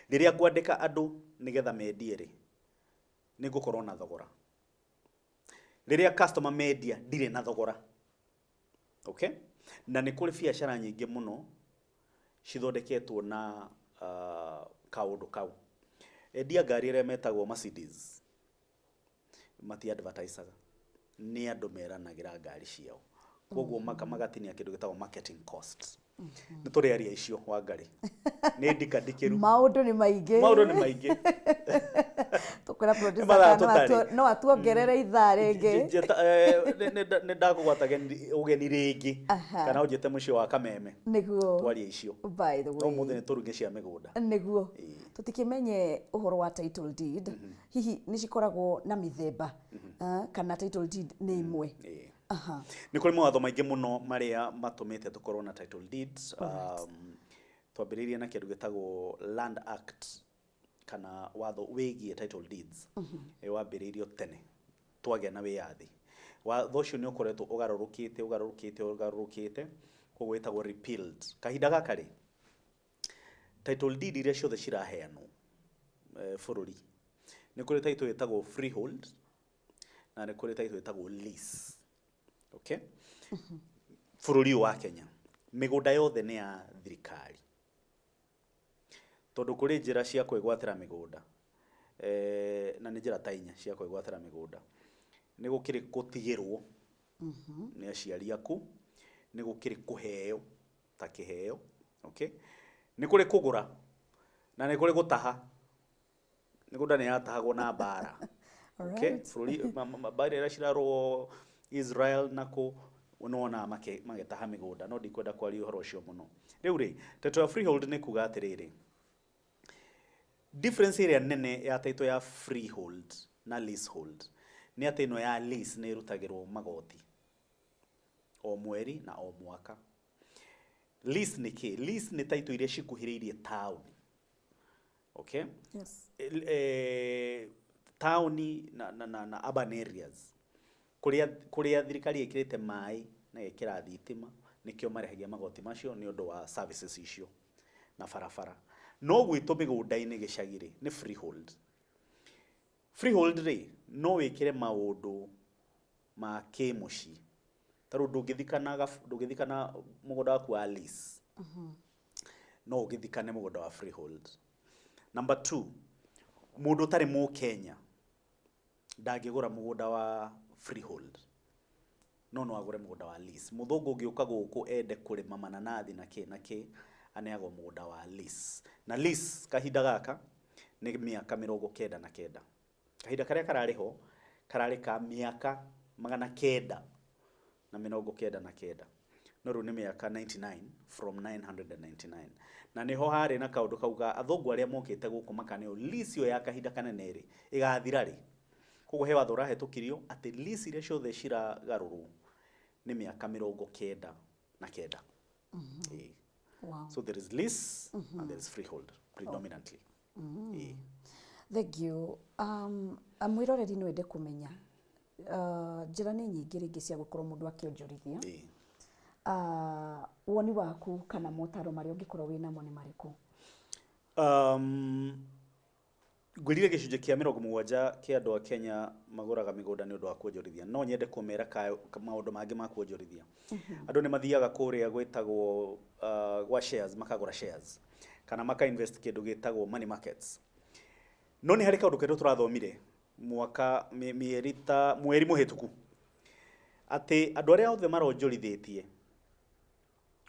riria kwandika andu nigetha mendie ri ni gukorwo na thogora. Riria customer media ndire na thogora. Okay? Na ni kuri biacara nyingi muno cithondeketwo na kaundu kau. Endia ngari iria metagwo Mercedes mati advertisaga ni andu meranagira ngari ciao. Koguo magatinia kindu gitagwo marketing costs. Ni turi aria icio wa ngari ni ndikadikiru maundu ni maingi tukora producer no atuongerere ithaa ringi ni ndakugwataga ugeni ringi kana ujete mucio wa kameme niguo twaria icio by the way no muthe ni turungi cia migunda niguo tutikimenye uhoro wa title deed hihi ni cikoragwo na mithemba kana title deed ni imwe. Ni kuri mawatho maingi muno maria matumite tukorwo na title deeds. Twambiririe na kindu gitagwo Land Act kana watho wigie title deeds wambiririo tene twagia na wiathi. Watho ucio ni ukoretwo ugarurukite koguo etagwo repealed. Kahinda gaka ri title deed iria ciothe ciraheanwo bururi ni kuri title etagwo freehold na ni kuri title etagwo lease. Okay? Bururi wa Kenya migunda yothe ni ya thirikari tondu kuri njira cia kwigwatira migunda na ni njira tainya cia kwigwatira migunda ni gukiri kutigirwo ni aciari aku ni gukiri kuheo ta kiheo. Okay? Ni kuri kugura na ni kuri gutaha migunda ni yatahagwo na bara. Okay? Bururi bara ira cirarwo Israel nako unaona magetaha migunda no ndikwenda kwaria uhoro ucio muno. Riu ri title ya freehold ni kuga atiriri difference area nene ya title ya freehold na leasehold ni ati ino ya lease ni irutagirwo magoti o mweri na o mwaka. Lease ni ki? Lease ni title iria cikuhiriirie town. Okay? Yes. Town na urban areas kuria thirikari ikirite mai na ikira thitima nikio marehagia magoti macio ni undu wa services icio na farafara. No gwitu migunda-ini gicagiri ni freehold. Freehold ri no wikire maundu ma kimuci taru ndungithikana mugunda waku wa lease no ugithikane mugunda wa freehold. Number 2, mundu tari mu Kenya ndangigura mugunda wa freehold no agure mugunda wa lease. Muthungu ungiuka guku ende kurima mananathi na ki aneagwo mugunda wa lease. Na lease kahinda gaka ni miaka 99. Kahinda karia karariho karari ka miaka 999 no ru ni miaka 99 from 999. Na niho hari na kaundu kauga athungu aria mokite guku makaneo lease yo ya kahinda kanene ri igathira ri koguo he watho urahetũkirio ati lease iria ciothe ciragarũrwo ni miaka 99. Wow. So there is lease and there is freehold predominantly. Thank you. Mwiroreri no ende kumenya njira ni nyingi ringi cia gukorwo mundu akionjorithia. Woni waku kana motaro mari ungikorwo wina mo ni mariku? Gwirire gicunje kia 70 kia andu a Kenya maguraga migunda ni undu wa kuonjorithia. No nyende kumera maundu mangi ma kuonjorithia. Andu ni mathiaga kuria gwetagwo gwa shares, makagura shares kana maka invest kindu gitagwo money markets. No ni hari kaundu kedu turathomire mweri muhituku ati andu aria othe maronjorithitie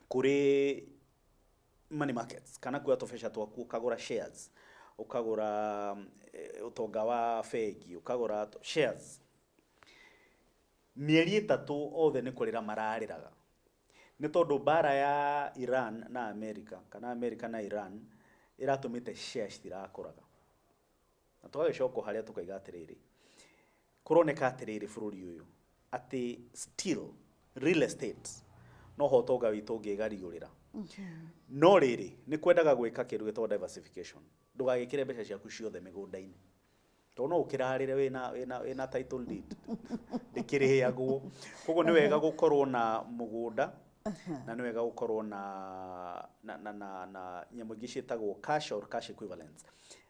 kuri money markets kana kuya tubesha twaku ukagura shares, ukagura utonga wa fegi, ukagura shares, mieri 3 othe ni kurira marariraga ni tondu bara ya Iran na America kana America na Iran iratumite shares tirakuraga. na tugagicoko haria tukaiga atiriri kuroneka atiriri bururi uyu ati still real estate no ho toga witu ngigariurira no riri ni kwendaga gwika kindu gitwa diversification ndugagikire mbeca ciaku ciothe migunda-ini to no ukirarire wina title deed ndikiriheagwo koguo ni wega gukorwo na mugunda na ni wega gukorwo na nyamu ingi cietagwo cash or cash equivalents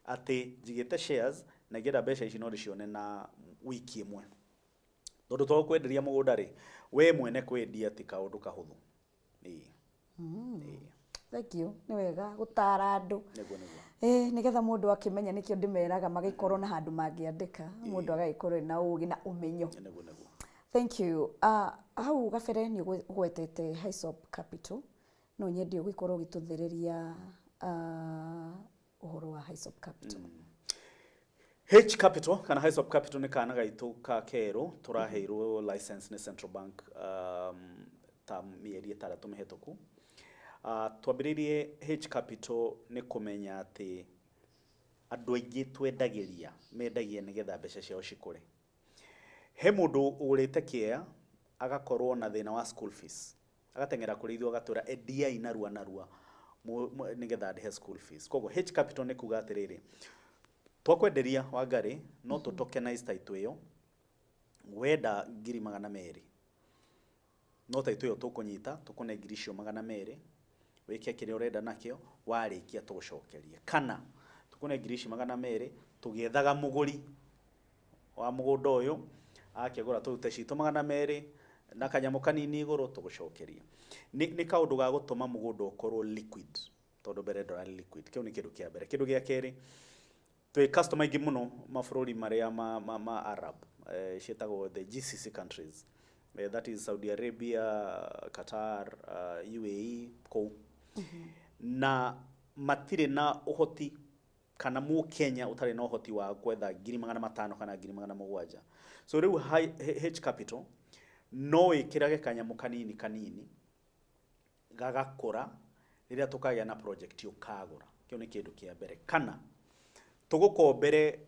ati njigite shares na ngira mbeca ici no ndicione na wiki imwe tondu to kwenderia mugunda ri we mwene kwendia ti kaundu kahuthu thank you ni wega gutara andu niguo nigetha mundu akimenya nikio ndimeraga magikorwo na handu mangiandika mundu agaikorwo na ugi na umenyo niguo thank you hau gabere ni gwetete Hyssop Capital no nyendie ugikorwo gituthiriria uhoro wa Hyssop Capital H Capital kana Hyssop Capital ni kana gaitu ka kero turaheirwo license ni Central Bank ta mieri 3 mihetoku twambiririe H Capital ni kumenya ati andu aingi twendagiria mendagie nigetha mbeca ciao cikure he mundu urite kia agakorwo na thina wa school fees agatengera kuri ithu agatura edia inarua nigetha ndihe school fees koguo H Capital ni kuga atiriri twakwenderia Wangari no to tokenize title iyo wenda 200,000 no title iyo tukunyita tukune girisho 200 weke kire urenda nakio warikia tugucokerie kana tukune girishi 200 tugiethaga muguri wa mugunda uyu akigura turute cito 200 na kanyamu kanini iguru tugucokeria ni kaundu ga gutuma mugunda ukorwo liquid tondu mbere ndora liquid kiu ni kindu kia mbere kindu gia keri twi customer ingi muno mafururi maria ma Arab cietagwo the GCC countries that is Saudi Arabia, Qatar, UAE ko na matire na uhoti kana mu Kenya utari na uhoti wa kwetha 500,000 kana 700,000 so riu H Capital no ikirage kanyamu kanini gagakura riria tukagya na project ukagura kio ni kindu kia mbere kana tugukombere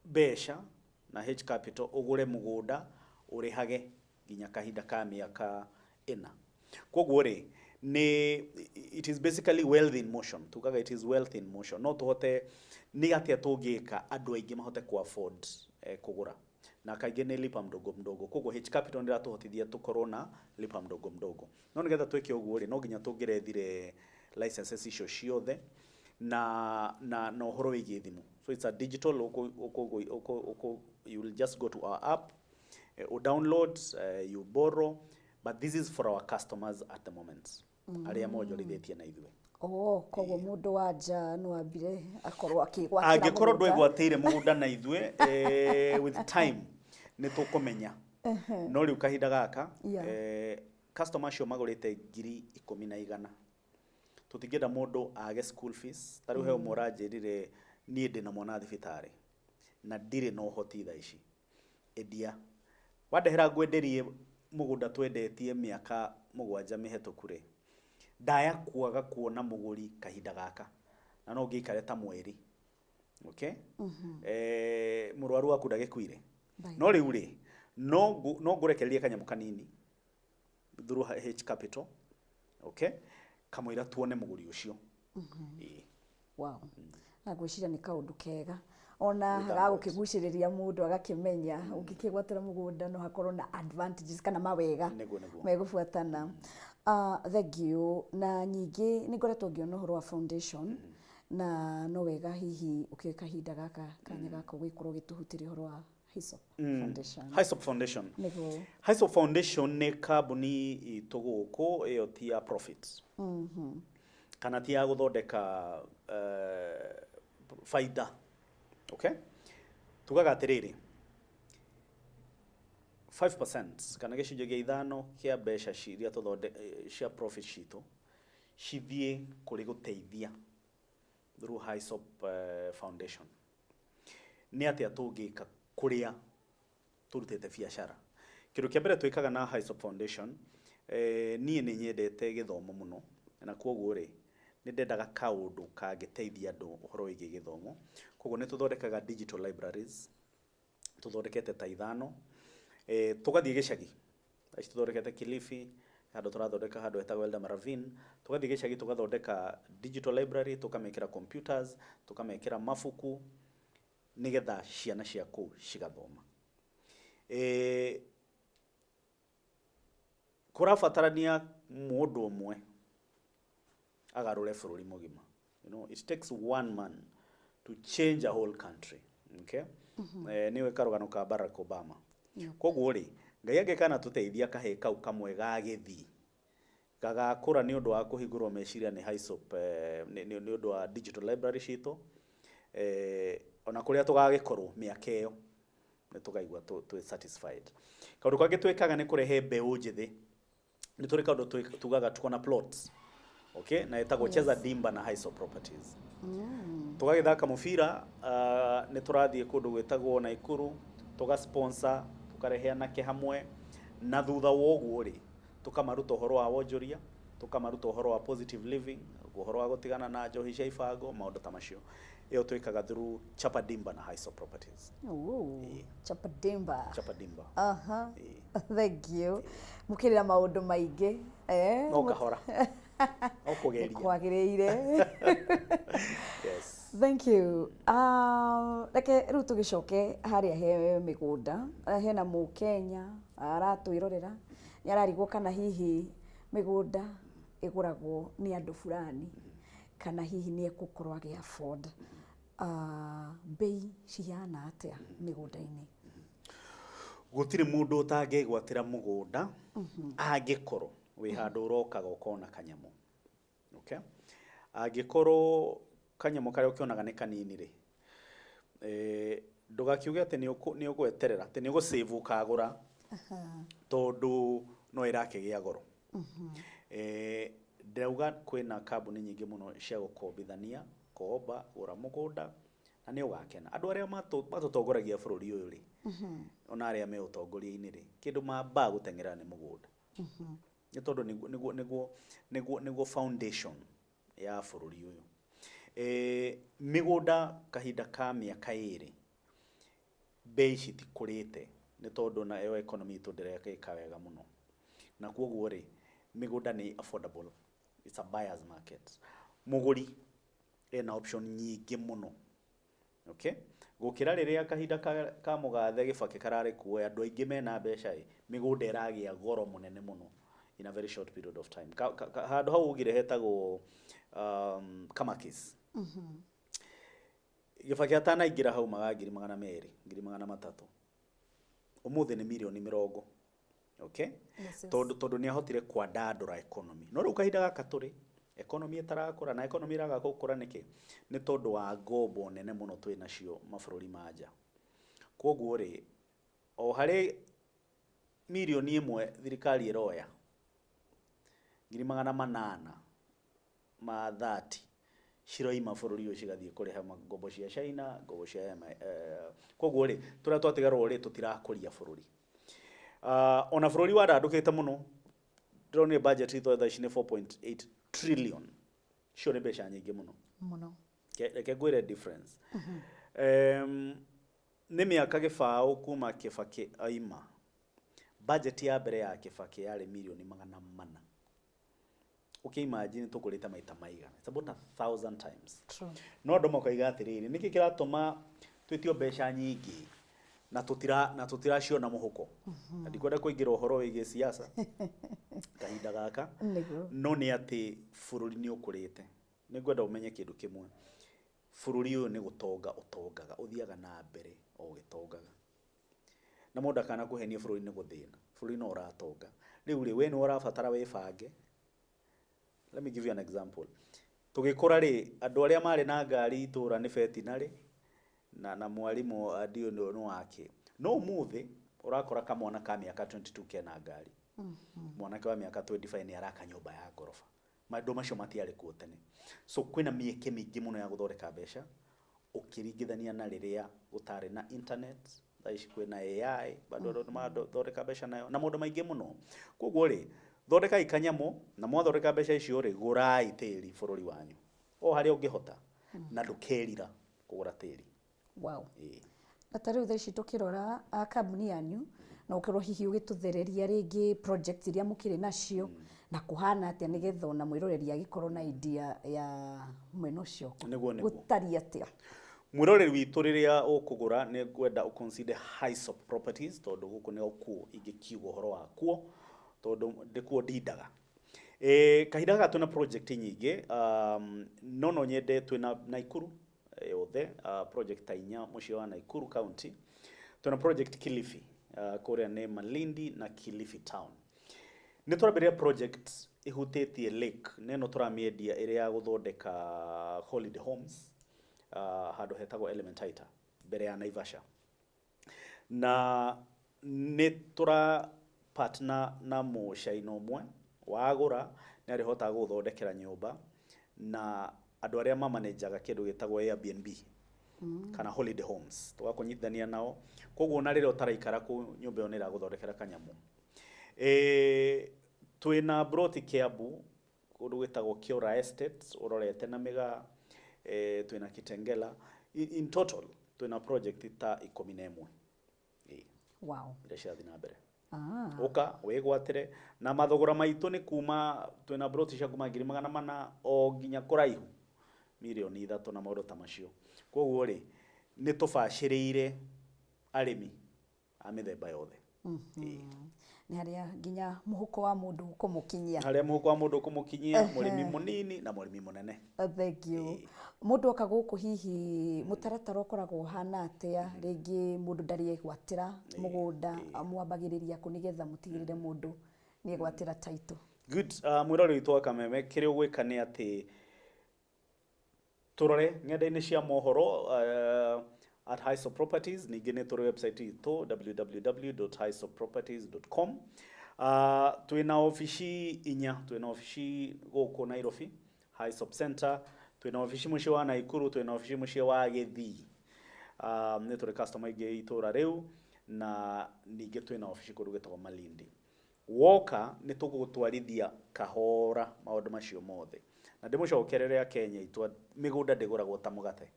besha na H Capital ugure mugunda urihage ginya kahinda ka miaka 4 koguo ri ni it is basically wealth in motion tukaga it is wealth in motion no tuhote ni atia tungika andu aingi mahote ku afford kugura na kaige ni lipa mdogo koguo H Capital ndira tuhotithia tukorwo na lipa mdogo no nigetha tweke uguo ri no ginya tungirethire licenses icio ciothe na no horo wigi thimu so it's a digital you will just go to our app or download you borrow but this is for our customers at the moment aria mojorithitie na ithwe koguo mundu wanja no ambire akorwo akigwatira angikorwo ndwigwateire mugunda na ithwe with time ni tukumenya no riu kahinda gaka customer cio magurite 10,100 tutingenda mundu age school fees tariu he umurajirire nie ndina mwana thibitari na ndire no hoti tha ici edia wadehera ngwenderie mugunda twendetie miaka 7 mihetoku ri ndaya kuaga kuona muguri kahinda gaka na no ngikare ta mweri okay murwaru waku ndagikuire no riu ri no ngurekererie kanyamu kanini through H Capital okay kamwira tuone muguri ucio wow na gwiciria ni kaundu kega ona gagukiguciriria mundu agakimenya ungikigwatira mugunda no hakorwo na advantages kana mawega megufuatana thank you na nyingi ni ngoretwo ngiona horo wa foundation na no wega hihi ukika hinda gaka kanya gaka gwikorwo gituhutiria horo wa Hyssop Foundation Hyssop Foundation Hyssop Foundation ni kambuni ituguku iyo tia profits kana tia guthondeka faida okay tugaga atiriri 5% kana gicunjĩ gĩa 5 kia mbeca ciria tuthonde cia profit citu cithie kuri guteithia through Hyssop Foundation ni atia tungika kuria turutete biashara kindu kia mbere twikaga na Hyssop Foundation nie ni nyendete githomo muno na koguo ri nĩ ndendaga kaũndũ kangĩteithia andũ ũhoro wĩgiĩ gĩthomo. Koguo nĩ tũthondekaga digital libraries, tũthondekete ta 5, tũgathiĩ gĩcagi. Ici tũthondekete Kilifi, handũ tũrathondeka handũ hetagwo Eldama Ravine, tũgathiĩ gĩcagi tũgathondeka digital library, tũkamekĩra computers, tũkamekĩra mabuku, nĩgetha ciana cia kũu cigathoma. Kũrabatarania mũndũ ũmwe agarũre bũrũri mũgima. You know, it takes one man to change a whole country. Okay? Nĩwe karũgano ka Barack Obama. Koguo rĩ, Ngai angĩkana tũteithia kahe kau kamwe gagĩthi gagakũra nĩ ũndũ wa kũhingũrwo meciria nĩ HISOP, nĩ ũndũ wa digital library citũ, ona kũrĩa tũgagĩkorwo mĩaka ĩyo nĩ tũkaigua twĩ satisfied. Kaũndũ kangĩ twĩkaga nĩ kũrehe mbeũ njĩthĩ. Nĩ tũrĩ kaũndũ tugaga tuko na plots, okay, na etagwo Cheza Dimba na HISOP Properties. Tũgagĩthaka mũbira, nĩ tũrathiĩ kũndũ gwĩtagwo Naikuru, tũgasponsor, tũkarehe anake hamwe, na thutha wa ũguo rĩ, tũkamaruta ũhoro wa wonjoria, tũkamaruta ũhoro wa positive living, ũhoro wa gũtigana na njohi cia ibango, maũndũ ta macio. Ĩyo twĩkaga through Chapa Dimba na HISOP Properties. Chapa Dimba. Chapa Dimba. Thank you. Mukirira maundu maingi. No kahora. O kugeria. Kwagĩrĩire. Yes. Thank you. Reke rĩu tũgĩcoke harĩa he mĩgũnda. Hena Mũkenya aratwĩrorera. Nĩ ararigwo kana hihi mĩgũnda ĩgũragwo nĩ andũ fulani kana hihi nĩ egũkorwo agĩ afford. Bei cihana atĩa mĩgũnda-inĩ? Gũtirĩ mũndũ ũtangĩgwatĩra mũgũnda angĩkorwo wĩ handũ ũrokaga ũkona kanyamũ. Okay? Angĩkorwo kanyamũ karĩa ũkĩonaga nĩ kanini rĩ, ndũgakiuge atĩ nĩ ũgweterera atĩ nĩ ũgũsave ũkagũra, tondũ no ĩrakĩgĩa goro. Ndauga kwĩna kambuni nyingĩ mũno cia gũkombithania, komba, gũra mũgũnda, na nĩ ũgakena. Andũ arĩa matũtongoragia bũrũri ũyũ rĩ, ona arĩa me ũtongoria-inĩ rĩ, kĩndũ mambaga gũteng'era nĩ mũgũnda. Nĩ tondũ nĩguo foundation ya bũrũri ũyũ. Mĩgũnda kahinda ka mĩaka 2 bei citikũrĩte nĩ tondũ na yo economy itũ ndĩreka wega mũno. Na kuoguo rĩ, mĩgũnda nĩ affordable. It's a buyer's market. Mũgũri ena option nyingĩ mũno. Okay? Gũkĩra rĩrĩa kahinda ka mũgathe Kibaki kararĩ kuo, andũ aingĩ mena mbeca, mĩgũnda ĩragĩa goro mũnene mũno in a very short period of time. Handũ hau ũgire hetagwo Kamakis. Kibaki atanaingĩra hau maga 200,000, 300,000. Ũmũthĩ nĩ mirioni 40. Okay? Tondũ nĩ ahotire kwandandũra economy. No rĩu kahinda gaka tũrĩ, economy ĩtarakũra, na economy ĩraga gũkũra nĩkĩ? Nĩ tondũ wa ngombo nene mũno twĩ nacio mabũrũri ma nja. Koguo rĩ, o harĩ mirioni 1 thirikari ĩroya 800,000 ma 30 ciroima bũrũri ũcio cigathiĩ kũrĩha ngombo cia China, ngombo cia koguo rĩ, tũrĩa twatigarwo rĩ tũtirakũria bũrũri. Ona bũrũri wandandũkĩte mũno, ndĩrona budget itũ thaa ici nĩ 4.8 trillion. Cio nĩ mbeca nyingĩ mũno. Reke ngwĩre difference. Nĩ mĩaka gĩbaũ kuma Kibaki aima, budget ya mbere ya Kibaki yarĩ mirioni 400. Okay, imagine tũkũrĩte maita maigana. It's about 1,000 times. True. No andũ makaiga atĩrĩrĩ, nĩkĩ kĩratũma twĩtio mbeca nyingĩ na tutiraciona mũhuko? Ndikwenda kũingĩra ũhoro wĩgiĩ siasa kahinda gaka, no nĩ atĩ bũrũri nĩ ũkũrĩte. Nĩngwenda ũmenye kĩndũ kĩmwe, bũrũri ũyũ nĩ gũtonga ũtongaga, ũthiaga na mbere o ũgĩtongaga. Na mũndũ akana kũhenia bũrũri nĩ gũthĩna, bũrũri no ũratonga. Rĩu rĩ, we nĩ ũrabatara wĩbange. Let me give you an example. Tũgĩkũra rĩ, andũ arĩa marĩ na ngari itũra nĩ betinarĩ na mwarimũ adio nĩ wake. No ũmũthĩ ũrakora kamwana ka mĩaka 22 kena ngari. Mwanake wa mĩaka 25 nĩ araka nyũmba ya ngoroba. Maũndũ macio matiarĩ kuo tene. So kwĩna mĩeke mĩingĩ mũno ya gũthondeka mbeca ũkĩringithania na rĩrĩa gũtarĩ na internet, thaa ici kwĩna AI, bado mathondeka mbeca nayo na maũndũ maingĩ mũno. Koguo rĩ, thondeka ikanyamo na mwathondeka mbeca icio ri gurai tiri bururi wanyu o haria ungihota na ndukerira kugura tiri. Wow. Na tariu thaa ici tukirora kambuni yanyu na ukorwo hihi ugituthereria ringi project iria mukiri nacio na kuhana atia nigetha ona mwiroreri agikorwo na idea ya mweno cio gutari atia. Mwiroreri witu riria ukugura ni gwenda uconsider Hyssop Properties tondu guku ni okuo ingikiuga horo wakuo tondu ndikuo dindaga. Kahinda gaka twina project nyingi no nyende twina Naikuru yothe project ta inya mucio wa Naikuru County, twina project Kilifi kuria ni Malindi na Kilifi Town. Ni turaberia project ihutitie lake neno turamiedia area ya guthondeka holiday homes handu hetagwo Elementaita mbere ya Naivasha, na ni tura partner na mushaino mwe wagura ni arihota guthondekera nyumba na andu aria mamanejaga kindu gitagwo Airbnb kana holiday homes tugakonyithania nao. Koguo na rire utaraikara ku nyumba yone ira guthondekera kanyamu. Twina Broti Kiambu kundu gwitagwo Kiora Estate urorete na miga. Twina Kitengela. In total twina project ta 11. Wow. Iria thina mbere. Uka wigwatire na mathogora maitu ni kuma twina Broti cia kuma 400 o nginya kuraihu milioni 3 na maundu ta macio. Koguo ri ni tubashirire arimi a mithemba yothe. Ni haria nginya muhuko wa mundu kumukinyia. Haria muhuko wa mundu kumukinyia murimi munini na murimi munene. Thank you. Mundu oka guku hihi mutaratara ukoragwo hana atia ringi mundu ndari egwatira mugunda mwambagiriria kunigetha mutigirire mundu ni egwatira title. Good. Mwirori witu wa Kameme kiri ugwika ni ati turore ngenda-ini cia mohoro at Hyssop Properties. Ningi ni turi website itu www.hyssopproperties.com. Twina ofici inya, twina ofici guku Nairobi Hyssop Center, twina ofici mucio wa Naikuru, twina ofici mucio wa Githii. Ni turi customer ingi itura riu na ningi twina ofici kundu gwitagwo Malindi. Woka ni tugutwarithia kahora maundu macio mothe na ndimucokerere Kenya itwa migunda ndiguragwo ta mugate.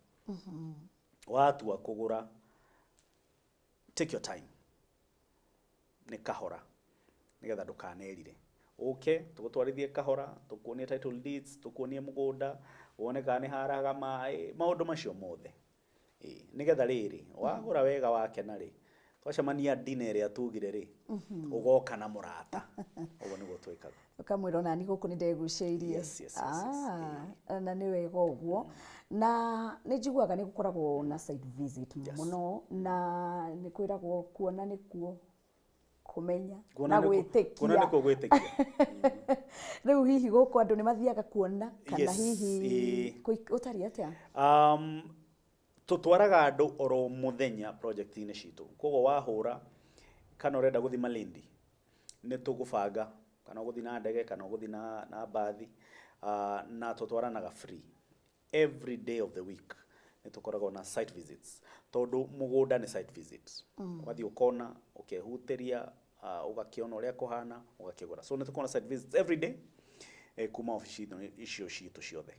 Watua kugura, take your time, ni kahora nigetha ndukanerire. Okay, tugutwarithie kahora, tukuonie title deeds, tukuonie mugunda, wone kana ni haraga mai, maundu macio mothe. Nigetha riri wagura wega wakena ri twacemania ndine ria tugire ri ugoka na murata ugo niguo twikaga ukamwira ona ni guku ni ndeguceirie. Yes. Na ni wega uguo na ni njiguaga ni gukoragwo na site visit muno na ni kwiragwo kuona ni kuo kumenya na gwitikia kuona ni kuo gwitikia. Riu hihi guku andu ni mathiaga kuona kana hihi utari atia? Tutwaraga andu oro muthenya project ini citu. Koguo wahura kana urenda guthi Malindi ni tugubanga kana guthi na ndege kana guthi na bathi na tutwaranaga free every day of the week. Ni tukoragwo na site visits tondu mugunda ni site visits. Wathi ukona ukehutiria ugakiona uria kuhana ugakigura. So ni tukona site visits every day kuma ofici icio citu ciothe.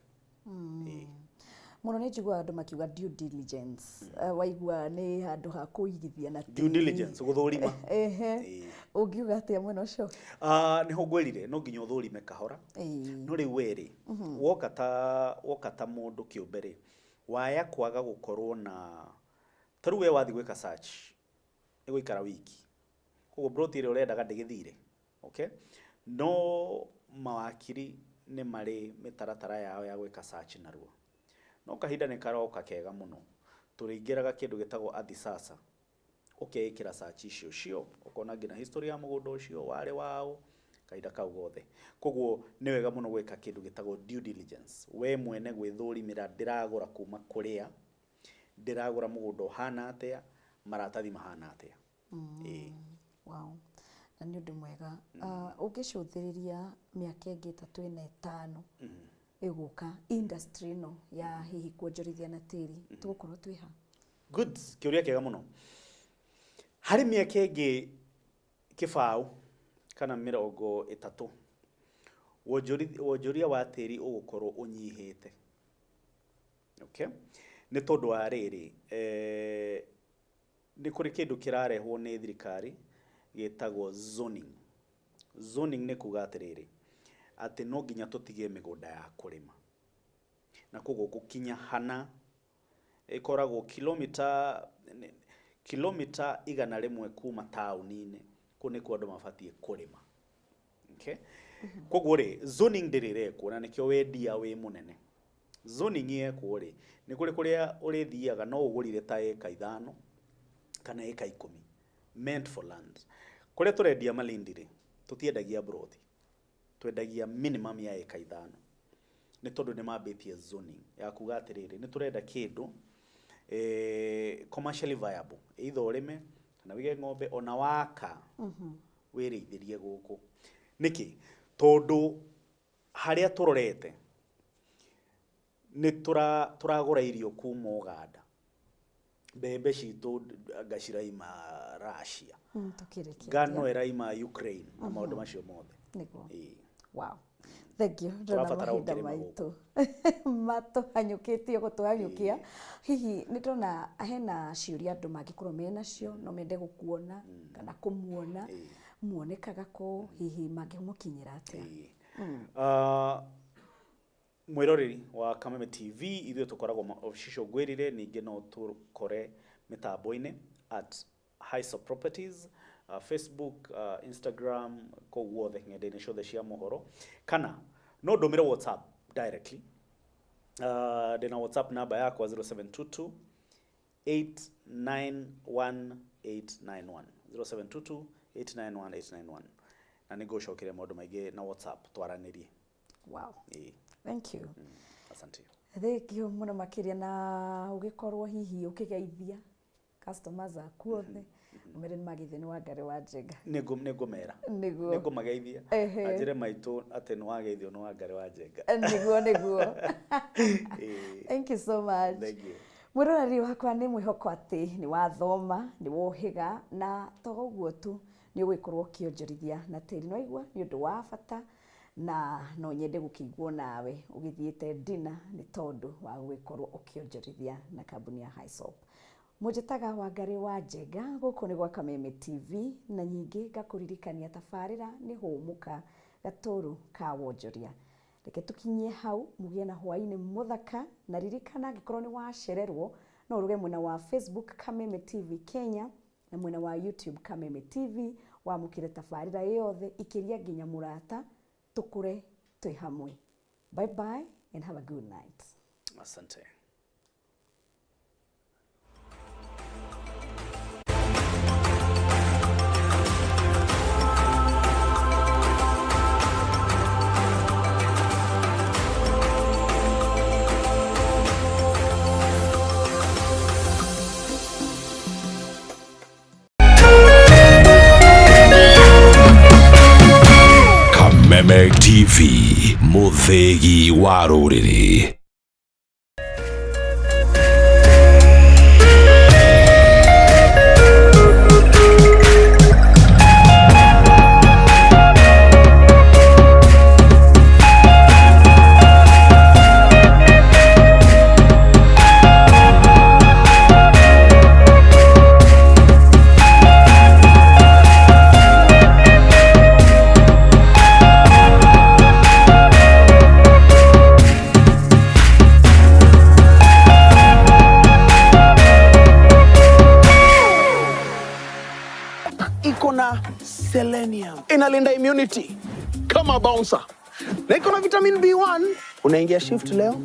Muno ni njigua andu makiuga due diligence. Waigua ni handu ha kuigithia na due diligence guthurima. Ungiuga atia mwena ucio? Niho ngwirire no nginya uthurime kahora. No riu weri woka ta mundu kiumbere waya kwaga gukorwo na taru we wathi gwika search iguikara wiki. Koguo Broti ire urendaga ndigithire. Okay, no mawakiri ni mari mitaratara yao ya gwika search naruo. No kahinda ni karoka kega muno turingiraga kindu gitagwo athi sasa ukekira search icio cio ukona ngina history ya mugunda ucio wale wao kahinda kau gothe. Koguo ni wega muno gwika kindu gitagwo due diligence. We mwene gwithurimira ndiragura kuma kuria, ndiragura mugunda hana atia, maratathi mahana atia. Wow. Na ni undu mwega. Ungicuthiriria miaka ingi 3-5 iguka industry no ya hihi kuonjorithia na tiri tugukorwo twiha? Good, kiuria kega muno. Hari miaka ingi kibau kana 30 wonjoria wa tĩri ũgũkorwo ũnyihĩte. Okay, nĩ tondũ wa rĩrĩ nĩ kũrĩ kĩndũ kĩrarehwo nĩ thirikari gĩtagwo zoning. Zoning nĩ kuga atĩrĩrĩ atĩ no nginya tũtigie mĩgũnda ya kũrĩma, na koguo gũkinya hana ĩkoragwo kilomita 100 kuma taũni-inĩ, kũ nĩ kwa andũ mabatiĩ kũrĩma. Okay, koguo rĩ zoning ndĩrĩrekwo, na nĩkĩo wendia wĩ mũnene. Zoning yekwo rĩ nĩ kũrĩ kũrĩa ũrĩthiaga no ũgũrire ta eka 5 kana eka 10 meant for land. Kũrĩa tũrendia Malindi rĩ tũtiendagia broad, twendagia minimum ya eka 5, nĩ tondũ nĩ mambĩtie zoning ya kuga atĩrĩrĩ nĩ tũrenda kĩndũ commercially viable, either ũrĩme kana wĩge ng'ombe ona waka wĩrĩithĩrie gũkũ. Nĩkĩ? Tondũ harĩa tũrorete nĩ tũragũra irio kuma Uganda, mbembe citũ ngaciraima Russia, ngano ĩraima Ukraine na maũndũ macio mothe. Wow, thank you. Ndona mahinda maitũ matũhanyũkĩtie gũtũhanyũkia. Hihi nĩ tũrona hena ciũria andũ mangĩkorwo menacio no mende gũkuona kana kũmuona, muonekaga kũ, hihi mangĩmũkinyĩra atĩa? Mwĩroreri wa Kameme TV ithuĩ tũkoragwo official gwĩrire, ningĩ no tũkore mĩtambo-inĩ at Hyso Properties, Facebook, Instagram, kũu guothe ng'enda-inĩ ciothe cia mohoro, kana no ndũmĩre WhatsApp directly. Ndĩna WhatsApp namba yakwa 0722 891891 0722 891891, na nĩngũcokeria maũndũ maingĩ na WhatsApp twaranĩrie. Wow, thank you. Asante. Thank you mũno makĩria, na ũgĩkorwo hihi ũkĩgeithia customers aku othe umere nĩmageithia nĩ Wangari wa Njenga. Nĩngũmera nĩngũmageithia anjĩre maitũ atĩ nĩ wageithio nĩ Wangari wa Njenga. Nĩguo. Thank you so much. Thank you. Mwĩroreri wakwa nĩ mwĩhoko atĩ nĩ wathoma, nĩ wohĩga, na to ũguo tu nĩ ũgũkorwo ũkĩonjorithia na tĩri. No igua nĩ ũndũ wa bata, na no nyende gũkĩiguo nawe ũgĩthiĩte dinner nĩ tondũ wa gũgĩkorwo ũkĩonjorithia na kambuni ya Hyso. Mũnjĩtaga Wangari wa Njenga, gũkũ nĩ gwa Kameme TV, na nyingĩ ngakũririkania tabarĩra nĩ hũmũka gatũrũ ka wonjoria. Reke tũkinyie hau mũgĩe na hwaĩ-inĩ mũthaka, na ririkana angĩkorwo nĩ wacererwo no ũruge mwena wa Facebook Kameme TV Kenya na mwena wa YouTube Kameme TV, wamũkĩre tabarĩra yothe ikĩria nginya mũrata, tukure twĩ hamwe. Bye bye and have a good night. Asante. Kameme TV, mũthĩgi wa rũrĩrĩ. Selenium inalinda immunity kama bouncer, na iko na vitamin B1. Unaingia shift leo,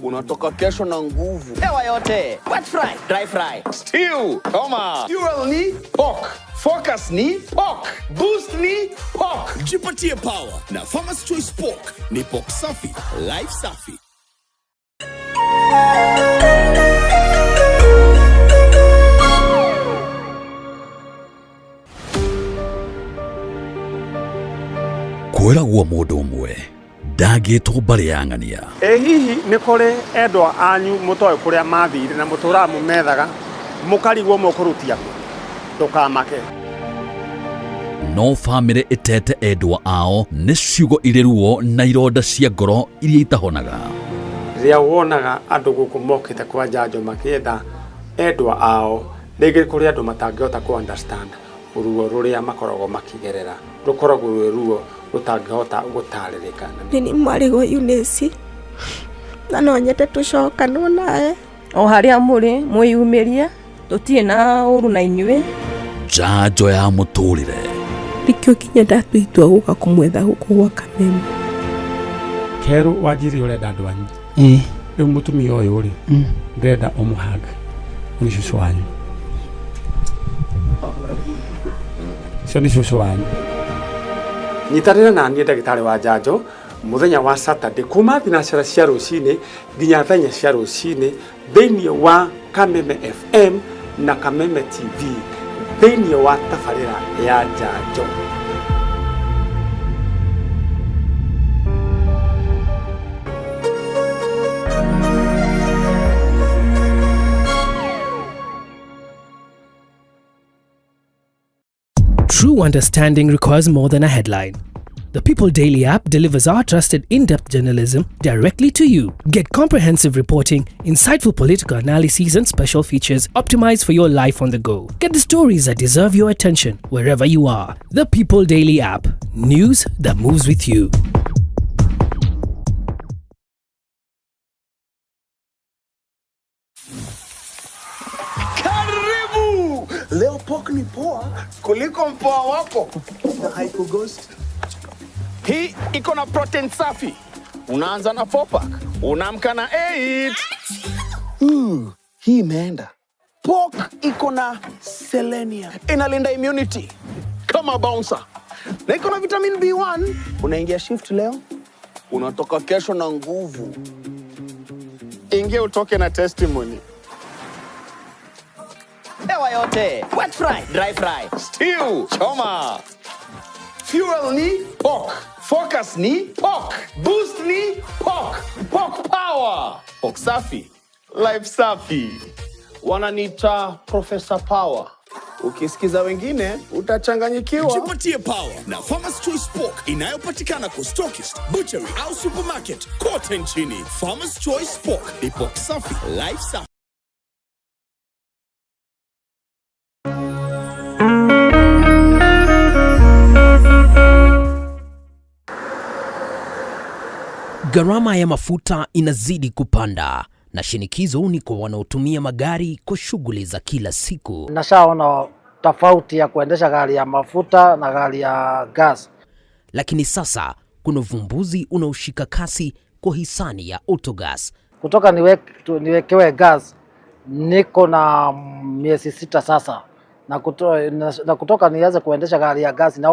unatoka kesho na nguvu. Hewa yote, wet fry, dry fry, stew, kama fuel ni pork, focus ni pork, boost ni pork. Jipatie power na Farmer's Choice Pork. Ni pork safi, life safi. kwĩragwo mũndũ ũmwe ndangĩtwo mbarĩ ya ng'ania. Hihi nĩ kũrĩ endwa anyu mũtoĩ kũrĩa mathire na mũtũraga mũmethaga mũkarigwo mũkũrutia ndũkamake. no family itete endwa ao nĩ ciugo irĩ ruo na ironda cia ngoro iria itahonaga. Rĩrĩa wonaga andũ gũkũ mokĩte kwa njanjo makĩetha endwa ao, rĩngĩ kũrĩ andũ matangĩhota ku understand ruo rũrĩa makoragwo makĩgerera, rũkoragwo rwĩ ruo rũtangĩhota gũtarĩrĩka. Nĩ mwarĩ wa Eunice na no nyende tũcokanwo nawe o harĩa mũrĩ mwĩyumĩrie, tũtirĩ na ũru na inyuĩ. Njanjo ya mũtũrĩre. Rĩkĩo kinya ndatuĩtua gũka kũmwetha gũkũ gwa Kameme. Kerũ Wanjiri ũrenda andũ anyu. Rĩu mũtumia ũyũ rĩ, ndĩrenda ũmũhanga nĩ cũcũ wanyu. Cio nĩ cũcũ wanyu. Nyitanĩra na niĩ ndagĩtarĩ wa njanjo mũthenya wa Saturday kuma thinacara cia rũcinĩ nginya thenya cia rũcinĩ thĩinĩ wa Kameme FM na Kameme TV thĩinĩ wa tabarĩra ya njanjo. True understanding requires more than a headline. The People Daily app delivers our trusted in-depth journalism directly to you. Get comprehensive reporting, insightful political analyses and special features optimized for your life on the go. Get the stories that deserve your attention wherever you are. The People Daily app. News that moves with you. Leo pork ni poa kuliko mpoa wako na haiko ghost. Hii iko na protein safi. Unaanza na 4-pack, unaamka na 8. Hii imeenda. Pork iko na selenium. Inalinda immunity kama bouncer. Na iko na vitamin B1. Unaingia shift leo, unatoka kesho na nguvu. Ingia utoke na testimony. Ewa yote, wet fry, dry fry, stew, choma. Fuel ni pork. Focus ni pork. Boost ni pork. Pork power. Pork safi. Life safi. Wananiita Professor Power. Ukisikiza wengine utachanganyikiwa. Jipatie power na Farmers Choice Pork inayopatikana kwa stockist, butchery au supermarket kote nchini. Farmers Choice Pork ni pork safi, life safi. Gharama ya mafuta inazidi kupanda na shinikizo ni kwa wanaotumia magari kwa shughuli za kila siku. Nashaona tofauti ya kuendesha gari ya mafuta na gari ya gas. Lakini sasa kuna uvumbuzi unaoshika kasi kwa hisani ya Autogas. Kutoka niwekewe gas niko na miezi 6 sasa na kutoka nianze kuendesha gari ya gas na